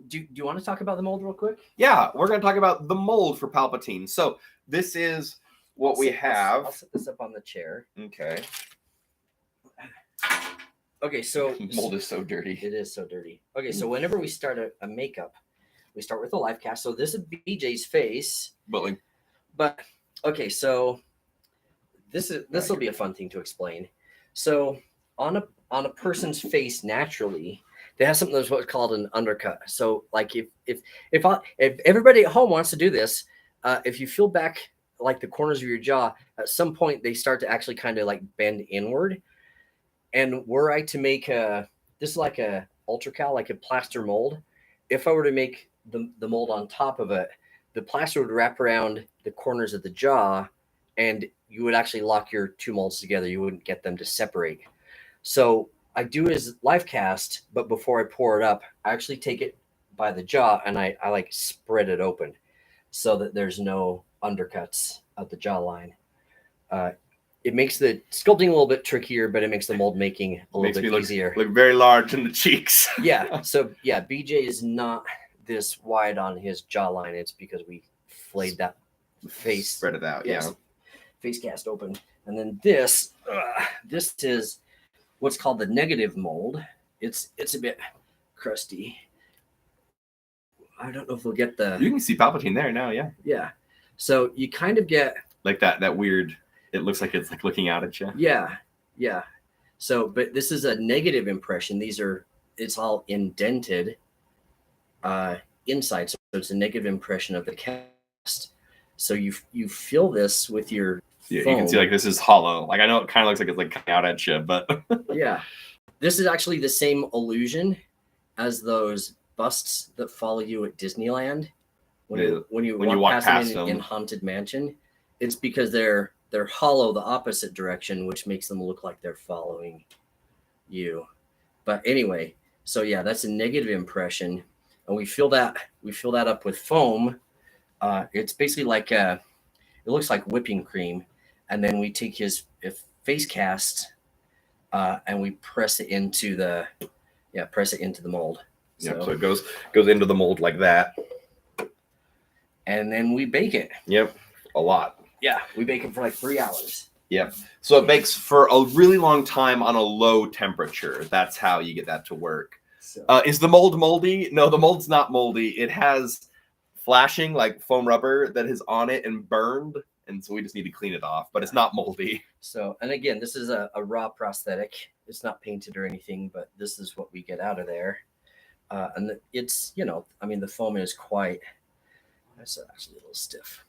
Speaker 2: Do you want to talk about the mold real quick?
Speaker 1: Yeah, we're going to talk about the mold for Palpatine. So this is what we have.
Speaker 2: I'll set this up on the chair.
Speaker 1: Okay.
Speaker 2: Okay, so
Speaker 1: mold is so dirty.
Speaker 2: It is so dirty. Okay, so whenever we start a makeup, we start with a live cast. So this is BJ's face. But okay, so this will be a fun thing to explain. So on a person's face naturally, they have something that's what's called an undercut. So like if everybody at home wants to do this, if you feel back like the corners of your jaw, at some point they start to actually kind of like bend inward. And were I to make this is like a ultracal, like a plaster mold, if I were to make the mold on top of it, the plaster would wrap around the corners of the jaw, and you would actually lock your 2 molds together. You wouldn't get them to separate. So I do is live cast, but before I pour it up, I actually take it by the jaw and I like spread it open so that there's no undercuts at the jawline. It makes the sculpting a little bit trickier, but it makes the mold making a little bit easier.
Speaker 1: Look very large in the cheeks.
Speaker 2: Yeah. So yeah, BJ is not this wide on his jawline. It's because we flayed that face.
Speaker 1: Spread it out. Yeah.
Speaker 2: Face cast open. And then this is what's called the negative mold. It's a bit crusty. I don't know if we'll get the...
Speaker 1: You can see Palpatine there now, yeah.
Speaker 2: Yeah. So you kind of get...
Speaker 1: Like that weird... It looks like it's like looking out at you.
Speaker 2: Yeah. Yeah. So, but this is a negative impression. It's all indented. inside, so it's a negative impression of the cast. So you feel this with your
Speaker 1: Yeah,
Speaker 2: foam.
Speaker 1: you can see like this is hollow. Like I know it kind of looks like it's like coming out at you, but
Speaker 2: Yeah, this is actually the same illusion as those busts that follow you at Disneyland when you walk past them in Haunted Mansion. It's because they're hollow the opposite direction, which makes them look like they're following you. But anyway, so yeah, that's a negative impression, and we fill that up with foam. It's basically like it looks like whipping cream, and then we take his face cast and we press it into the mold.
Speaker 1: Yep, so it goes into the mold like that,
Speaker 2: and then we bake it.
Speaker 1: Yep, a lot.
Speaker 2: Yeah, we bake it for like 3 hours.
Speaker 1: Yep. So it bakes for a really long time on a low temperature. That's how you get that to work. So. Is the mold moldy? No, the mold's not moldy. It has flashing like foam rubber that is on it and burned, and so we just need to clean it off. But it's not moldy.
Speaker 2: So, and again, this is a raw prosthetic. It's not painted or anything, but this is what we get out of there. And it's, I mean, the foam is quite. That's actually a little stiff,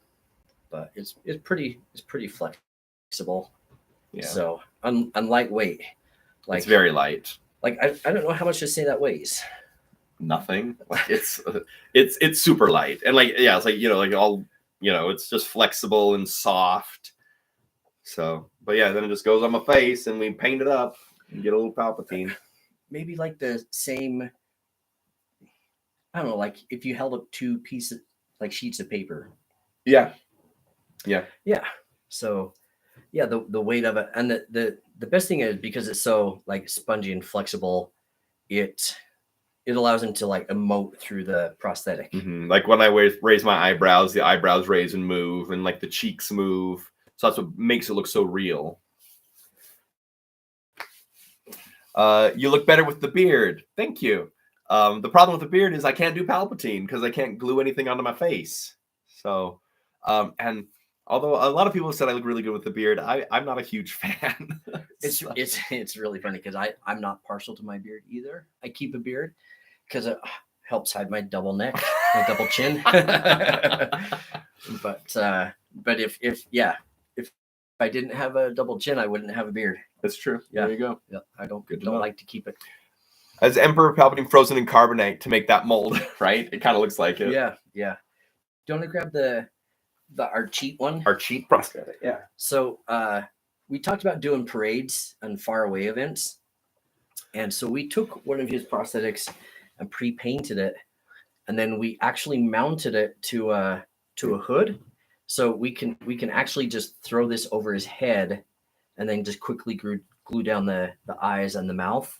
Speaker 2: but it's pretty flexible. Yeah. So and lightweight. Like
Speaker 1: it's very light.
Speaker 2: Like I don't know how much to say that weighs.
Speaker 1: Nothing. Like it's super light, and like yeah, it's like like all it's just flexible and soft. So, but yeah, then it just goes on my face, and we paint it up and get a little Palpatine.
Speaker 2: Maybe like the same. I don't know, like if you held up 2 pieces, like sheets of paper.
Speaker 1: Yeah.
Speaker 2: So, yeah, the weight of it, and the best thing is because it's so like spongy and flexible, it allows them to like emote through the prosthetic.
Speaker 1: Mm-hmm. Like when I raise my eyebrows, the eyebrows raise and move, and like the cheeks move. So that's what makes it look so real. You look better with the beard. Thank you. The problem with the beard is I can't do Palpatine because I can't glue anything onto my face. So, and although a lot of people said I look really good with the beard, I'm not a huge fan.
Speaker 2: It's really funny because I'm not partial to my beard either. I keep a beard because it helps hide my double neck, my double chin. But if I didn't have a double chin, I wouldn't have a beard.
Speaker 1: That's true.
Speaker 2: Yeah.
Speaker 1: There you go.
Speaker 2: Yeah, I don't like to keep it.
Speaker 1: As Emperor Palpatine frozen in carbonite to make that mold, right? It kind of looks like it.
Speaker 2: Yeah. Do you want to grab our cheat one?
Speaker 1: Our cheat prosthetic. Yeah.
Speaker 2: So we talked about doing parades and faraway events, and so we took one of his prosthetics and pre-painted it, and then we actually mounted it to a hood, so we can actually just throw this over his head, and then just quickly glue down the eyes and the mouth,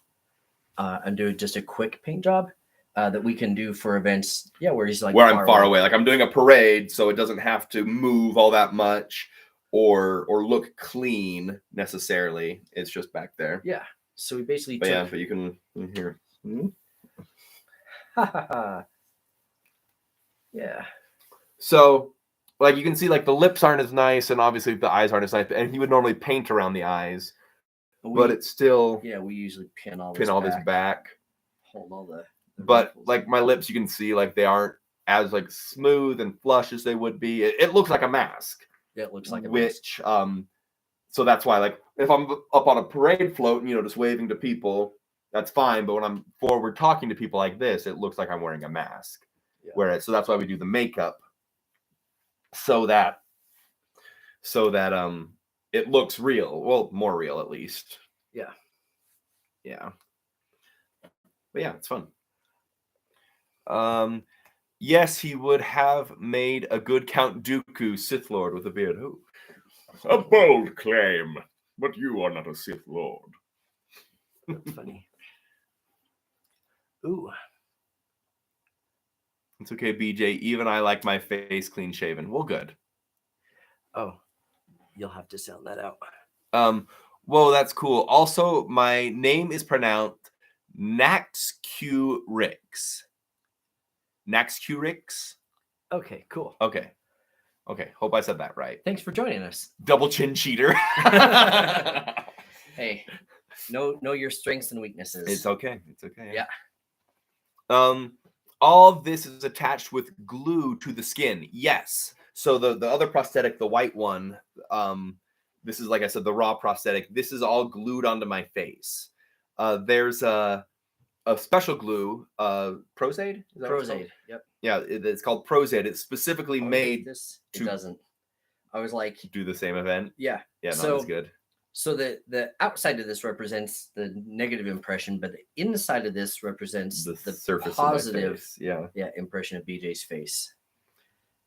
Speaker 2: and do just a quick paint job. That we can do for events, where he's like
Speaker 1: I'm far away. Like I'm doing a parade, so it doesn't have to move all that much or look clean necessarily. It's just back there.
Speaker 2: Yeah. So we basically
Speaker 1: but you can hear.
Speaker 2: Yeah.
Speaker 1: So like you can see like the lips aren't as nice, and obviously the eyes aren't as nice, and he would normally paint around the eyes. But it's still
Speaker 2: we usually pin all
Speaker 1: this back.
Speaker 2: Hold all the
Speaker 1: but like my lips, you can see like they aren't as like smooth and flush as they would be. It looks like a mask.
Speaker 2: Yeah, it looks like a
Speaker 1: mask. So that's why like if I'm up on a parade float and just waving to people, that's fine. But when I'm forward talking to people like this, it looks like I'm wearing a mask. Yeah. So that's why we do the makeup so that it looks real. Well, more real at least.
Speaker 2: Yeah.
Speaker 1: But yeah, it's fun. Yes, he would have made a good Count Dooku Sith Lord with a beard. Ooh. A bold claim, but you are not a Sith Lord.
Speaker 2: That's funny. Ooh.
Speaker 1: It's okay, BJ. Even I like my face clean shaven. Well, good.
Speaker 2: Oh, you'll have to sound that out.
Speaker 1: Whoa, that's cool. Also, my name is pronounced Naxqrix. Naxqrix.
Speaker 2: Okay, cool.
Speaker 1: Okay. Hope I said that right.
Speaker 2: Thanks for joining us.
Speaker 1: Double chin cheater.
Speaker 2: Hey, know your strengths and weaknesses.
Speaker 1: It's okay.
Speaker 2: Yeah.
Speaker 1: All of this is attached with glue to the skin. Yes. So the other prosthetic, the white one, this is, like I said, the raw prosthetic. This is all glued onto my face. There's a special glue, Prosade. Is that what it's called?
Speaker 2: Prosade. Yep.
Speaker 1: Yeah, it's called Prosade. It's specifically made
Speaker 2: this. It
Speaker 1: to-
Speaker 2: doesn't. I was like,
Speaker 1: to do the same event.
Speaker 2: yeah.
Speaker 1: Yeah, not
Speaker 2: So-
Speaker 1: as good.
Speaker 2: So the outside of this represents the negative impression, but the inside of this represents the
Speaker 1: surface
Speaker 2: positive,
Speaker 1: of my face. Yeah.
Speaker 2: impression of BJ's face.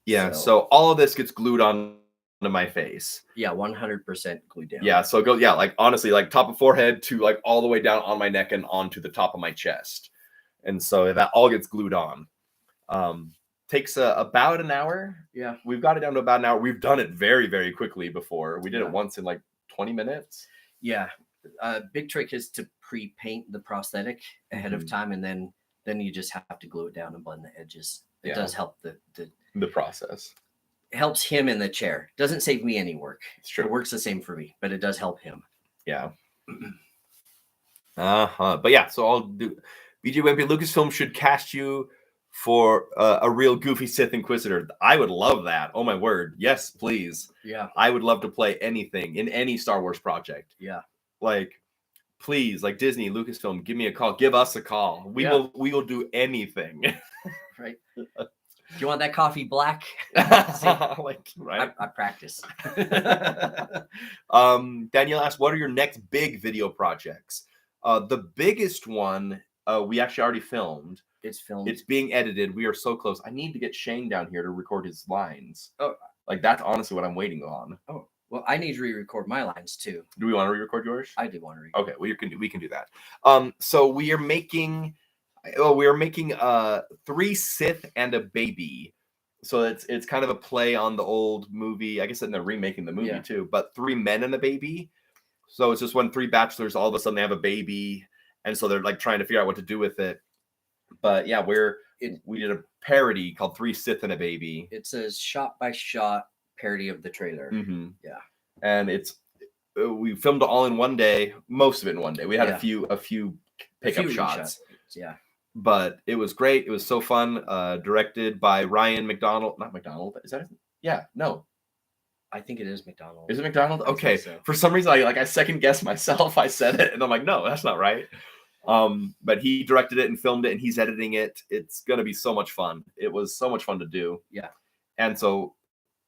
Speaker 1: Yeah. So all of this gets glued onto my face.
Speaker 2: Yeah, 100% glued down.
Speaker 1: Yeah. So it goes, like, honestly, like top of forehead to like all the way down on my neck and onto the top of my chest. And so that all gets glued on. Takes about an hour.
Speaker 2: Yeah.
Speaker 1: We've got it down to about an hour. We've done it very, very quickly before. We did it once in like 20 minutes.
Speaker 2: Yeah. Big trick is to pre-paint the prosthetic ahead of time, and then you just have to glue it down and blend the edges. It does help
Speaker 1: the process.
Speaker 2: It helps him in the chair. Doesn't save me any work.
Speaker 1: It's true.
Speaker 2: It works the same for me, but it does help him.
Speaker 1: Yeah. But yeah, so I'll do. BJ Wimpy, Lucasfilm should cast you for a real goofy Sith Inquisitor. I would love that. Oh my word. Yes, please.
Speaker 2: Yeah.
Speaker 1: I would love to play anything in any Star Wars project.
Speaker 2: Yeah.
Speaker 1: Like, please, like Disney, Lucasfilm, give me a call. Give us a call. We will do anything.
Speaker 2: Right. Do you want that coffee black?
Speaker 1: Like, right.
Speaker 2: I practice.
Speaker 1: Danielle asked, what are your next big video projects? The biggest one we actually already filmed.
Speaker 2: It's filmed.
Speaker 1: It's being edited. We are so close. I need to get Shane down here to record his lines.
Speaker 2: Oh,
Speaker 1: like that's honestly what I'm waiting on.
Speaker 2: Oh, well, I need to re-record my lines too.
Speaker 1: Do we want to re-record yours?
Speaker 2: I do want to re-record.
Speaker 1: Okay, well, we can do that. So we are making 3 Sith and a baby. So it's kind of a play on the old movie. I guess they're remaking the movie too, but 3 men and a baby. So it's just when 3 bachelors all of a sudden they have a baby, and so they're like trying to figure out what to do with it. But yeah, we did a parody called 3 Sith and a Baby.
Speaker 2: It's a shot-by-shot parody of the trailer.
Speaker 1: Mm-hmm.
Speaker 2: Yeah,
Speaker 1: and we filmed it all in one day, most of it in one day. We had a few pickup shots.
Speaker 2: Yeah,
Speaker 1: but it was great. It was so fun. Directed by Ryan McDonald. Not McDonald. Is that? Yeah, no.
Speaker 2: I think it is McDonald.
Speaker 1: Is it McDonald? Okay.
Speaker 2: So.
Speaker 1: For some reason, I second guessed myself. I said it, and I'm like, no, that's not right. But he directed it and filmed it, and he's editing it. It's gonna be so much fun. It was so much fun to do.
Speaker 2: Yeah.
Speaker 1: And so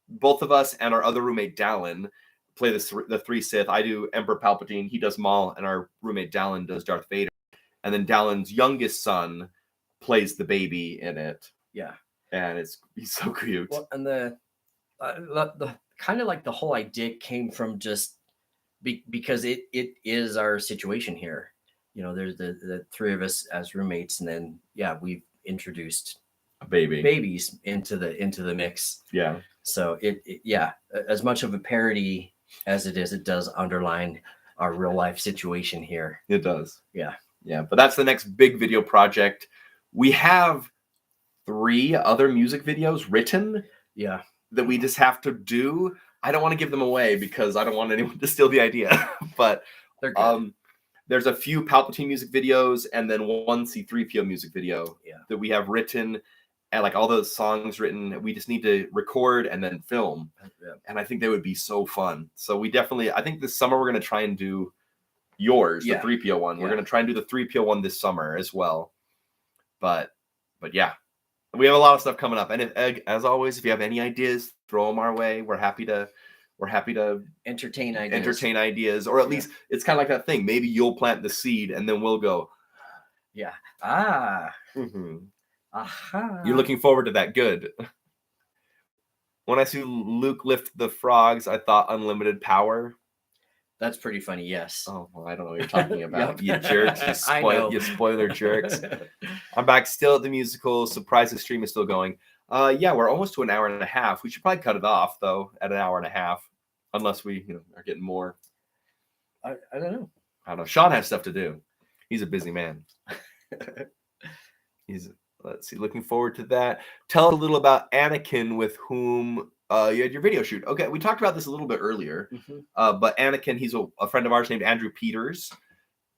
Speaker 1: both of us and our other roommate Dallin play the 3 Sith. I do Emperor Palpatine. He does Maul, and our roommate Dallin does Darth Vader. And then Dallin's youngest son plays the baby in it.
Speaker 2: Yeah.
Speaker 1: And he's so cute.
Speaker 2: Well, and the kind of like the whole idea came from just because it is our situation here. You know, there's the 3 of us as roommates, and then we've introduced babies into the mix.
Speaker 1: Yeah.
Speaker 2: So it as much of a parody as it is, it does underline our real life situation here.
Speaker 1: It does.
Speaker 2: Yeah.
Speaker 1: Yeah. But that's the next big video project. We have 3 other music videos written.
Speaker 2: Yeah.
Speaker 1: That we just have to do. I don't want to give them away because I don't want anyone to steal the idea. But
Speaker 2: they're good.
Speaker 1: There's a few Palpatine music videos and then one C-3PO music video that we have written, and like all those songs written. We just need to record and then film.
Speaker 2: Yeah.
Speaker 1: And I think they would be so fun. So we definitely, I think this summer we're going to try and do yours, the 3PO one. We're going to try and do the 3PO one this summer as well. But yeah, we have a lot of stuff coming up. And as always, if you have any ideas, throw them our way. We're happy to
Speaker 2: entertain
Speaker 1: ideas, or at least it's kind of like that thing. Maybe you'll plant the seed and then we'll go.
Speaker 2: Yeah.
Speaker 1: Mm-hmm.
Speaker 2: Aha.
Speaker 1: You're looking forward to that. Good. When I see Luke lift the frogs, I thought unlimited power.
Speaker 2: That's pretty funny. Yes.
Speaker 1: Oh, well, I don't know what you're talking about.
Speaker 2: Yep.
Speaker 1: You jerks. You spoiler jerks. I'm back still at the musical. Surprise, the stream is still going. Yeah, we're almost to an hour and a half. We should probably cut it off though at an hour and a half, unless we are getting more.
Speaker 2: I don't know.
Speaker 1: I don't know. Shawn has stuff to do. He's a busy man. Let's see. Looking forward to that. Tell us a little about Anakin, with whom you had your video shoot. Okay, we talked about this a little bit earlier.
Speaker 2: Mm-hmm.
Speaker 1: But Anakin, he's a friend of ours named Andrew Peters,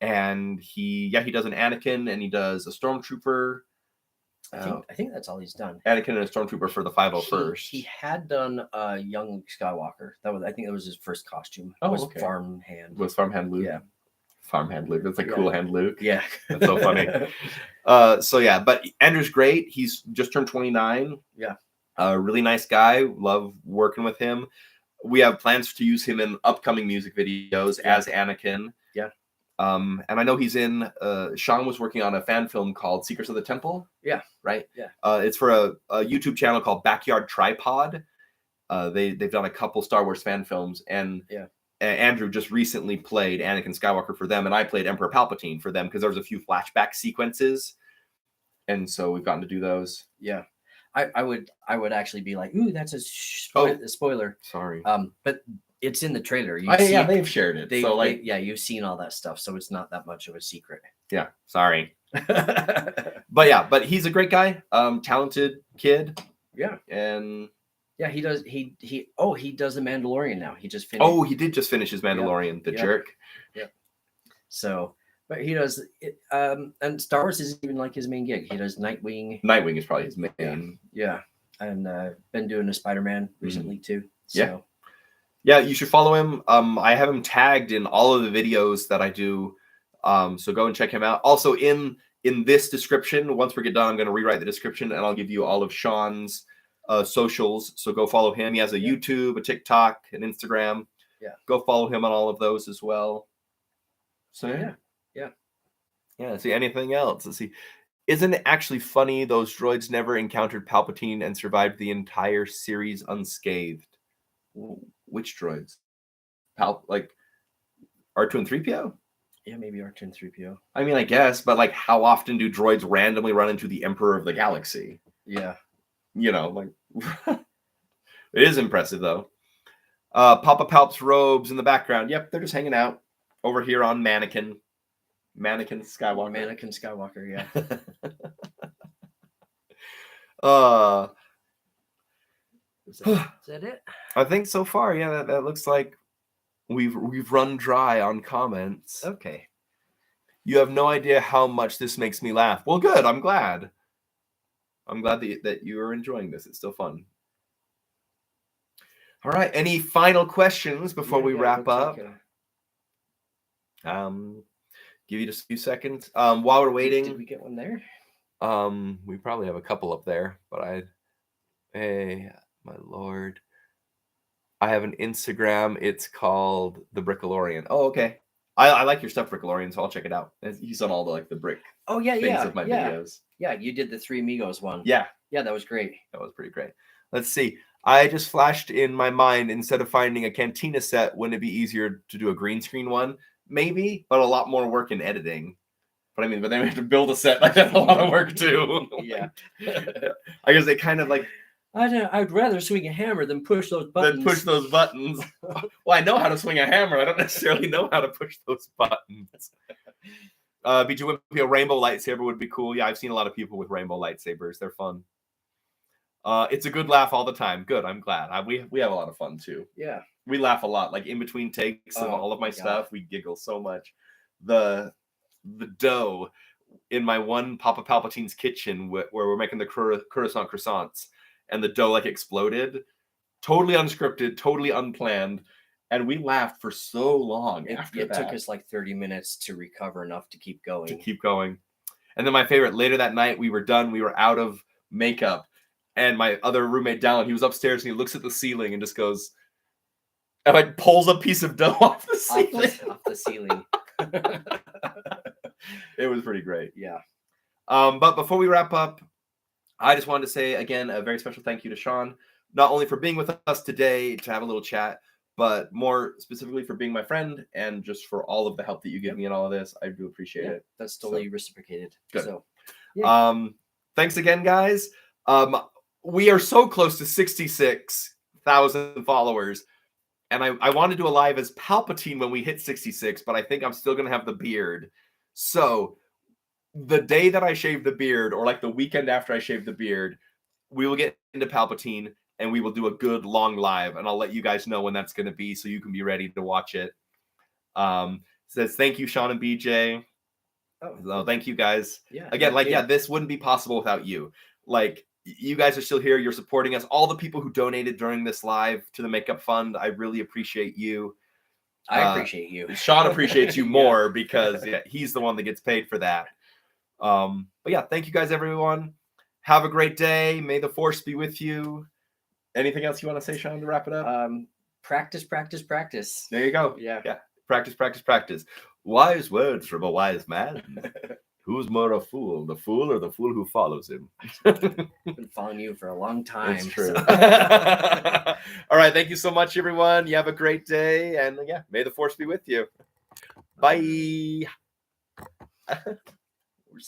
Speaker 1: and he does an Anakin, and he does a Stormtrooper,
Speaker 2: I think that's all he's done.
Speaker 1: Anakin and a stormtrooper for the 501st.
Speaker 2: He had done young Luke Skywalker. I think that was his first costume.
Speaker 1: Oh,
Speaker 2: was
Speaker 1: okay.
Speaker 2: Farmhand.
Speaker 1: Was Farmhand Luke?
Speaker 2: Yeah.
Speaker 1: Farmhand Luke. That's like Cool Hand Luke.
Speaker 2: Yeah.
Speaker 1: That's so funny. So yeah, but Andrew's great. He's just turned 29.
Speaker 2: Yeah.
Speaker 1: Really nice guy. Love working with him. We have plans to use him in upcoming music videos as Anakin.
Speaker 2: Yeah.
Speaker 1: And I know he's in. Shawn was working on a fan film called Secrets of the Temple.
Speaker 2: Yeah.
Speaker 1: Right.
Speaker 2: Yeah.
Speaker 1: It's for a YouTube channel called Backyard Tripod. They've done a couple Star Wars fan films, and Andrew just recently played Anakin Skywalker for them, and I played Emperor Palpatine for them because there was a few flashback sequences, and so we've gotten to do those.
Speaker 2: Yeah. I would actually be like, ooh, that's a spoiler.
Speaker 1: Sorry.
Speaker 2: But it's in the trailer.
Speaker 1: They've shared it.
Speaker 2: You've seen all that stuff, so it's not that much of a secret.
Speaker 1: Yeah, sorry. but he's a great guy, talented kid.
Speaker 2: Yeah.
Speaker 1: And
Speaker 2: yeah, he does the Mandalorian now. He just finished.
Speaker 1: Oh, he did just finish his Mandalorian, the jerk.
Speaker 2: Yeah. So, but he does it, and Star Wars isn't even like his main gig. He does Nightwing.
Speaker 1: Nightwing is probably his main.
Speaker 2: Yeah. And been doing a Spider-Man recently too. So.
Speaker 1: Yeah. Yeah, you should follow him. I have him tagged in all of the videos that I do. So go and check him out. Also in this description, once we get done, I'm going to rewrite the description and I'll give you all of Shawn's socials. So go follow him. He has a YouTube, a TikTok, an Instagram.
Speaker 2: Yeah.
Speaker 1: Go follow him on all of those as well. So yeah. See, anything else? Let's see. Isn't it actually funny those droids never encountered Palpatine and survived the entire series unscathed? Which droids? Like R2 and 3PO?
Speaker 2: Yeah, maybe R2 and 3PO.
Speaker 1: I mean, I guess, but like, how often do droids randomly run into the Emperor of the Galaxy?
Speaker 2: Yeah.
Speaker 1: You know, like, it is impressive, though. Papa Palp's robes in the background. Yep, they're just hanging out over here on Mannequin Skywalker.
Speaker 2: Mannequin Skywalker, yeah. Is that it?
Speaker 1: I think so far, yeah. That looks like we've run dry on comments.
Speaker 2: Okay.
Speaker 1: You have no idea how much this makes me laugh. Well, good. I'm glad. that you are enjoying this. It's still fun. All right. Any final questions before we wrap up? Give you just a few seconds. While we're waiting,
Speaker 2: did we get one there?
Speaker 1: We probably have a couple up there, but hey, my lord, I have an Instagram. It's called the Brickalorian. Oh, okay. I like your stuff, Brickalorian, so I'll check it out. He's on all the brick.
Speaker 2: Oh yeah,
Speaker 1: things of my videos.
Speaker 2: Yeah, you did the Three Amigos one.
Speaker 1: Yeah,
Speaker 2: that was great.
Speaker 1: That was pretty great. Let's see. I just flashed in my mind, instead of finding a Cantina set, wouldn't it be easier to do a green screen one? Maybe, but a lot more work in editing. But then we have to build a set. Like, that's a lot of work too.
Speaker 2: Yeah.
Speaker 1: I guess they kind of like.
Speaker 2: I'd rather swing a hammer than push those buttons.
Speaker 1: Well, I know how to swing a hammer. I don't necessarily know how to push those buttons. BG Wimpy, a rainbow lightsaber would be cool. Yeah, I've seen a lot of people with rainbow lightsabers. They're fun. It's a good laugh all the time. Good. I'm glad. We have a lot of fun too.
Speaker 2: Yeah.
Speaker 1: We laugh a lot. Like in between takes of all of my stuff, we giggle so much. The dough in my one Papa Palpatine's kitchen where we're making the Coruscant croissants, and the dough like exploded. Totally unscripted, totally unplanned. And we laughed for so long after that.
Speaker 2: It took us like 30 minutes to recover enough to keep going.
Speaker 1: And then my favorite, later that night, we were done. We were out of makeup. And my other roommate, Dallin, he was upstairs and he looks at the ceiling and just goes, and like pulls a piece of dough off the ceiling.
Speaker 2: Off the ceiling.
Speaker 1: It was pretty great.
Speaker 2: Yeah.
Speaker 1: But before we wrap up, I just wanted to say, again, a very special thank you to Shawn, not only for being with us today to have a little chat, but more specifically for being my friend and just for all of the help that you give me in all of this. I do appreciate it.
Speaker 2: That's totally reciprocated.
Speaker 1: Good.
Speaker 2: So,
Speaker 1: thanks again, guys. We are so close to 66,000 followers. And I want to do a live as Palpatine when we hit 66, but I think I'm still going to have the beard. So the day that I shave the beard, or like the weekend after I shave the beard, we will get into Palpatine and we will do a good long live. And I'll let you guys know when that's going to be so you can be ready to watch it. Says, thank you, Shawn and BJ.
Speaker 2: Oh,
Speaker 1: So thank you guys.
Speaker 2: yeah.
Speaker 1: Again,
Speaker 2: thank you.
Speaker 1: this wouldn't be possible without you. Like, you guys are still here. You're supporting us. All the people who donated during this live to the Makeup Fund, I really appreciate you.
Speaker 2: I appreciate you.
Speaker 1: Shawn appreciates you
Speaker 2: Yeah.
Speaker 1: more because he's the one that gets paid for that. But yeah, thank you guys, everyone. Have a great day. May the force be with you. Anything else you want to say, Shawn, to wrap it up?
Speaker 2: Practice, practice, practice.
Speaker 1: There you go.
Speaker 2: Yeah.
Speaker 1: Practice, practice, practice. Wise words from a wise man. Who's more a fool, the fool or the fool who follows him?
Speaker 2: I've been following you for a long time.
Speaker 1: It's true.
Speaker 2: So.
Speaker 1: All right. Thank you so much, everyone. You have a great day. And yeah, may the force be with you. Bye.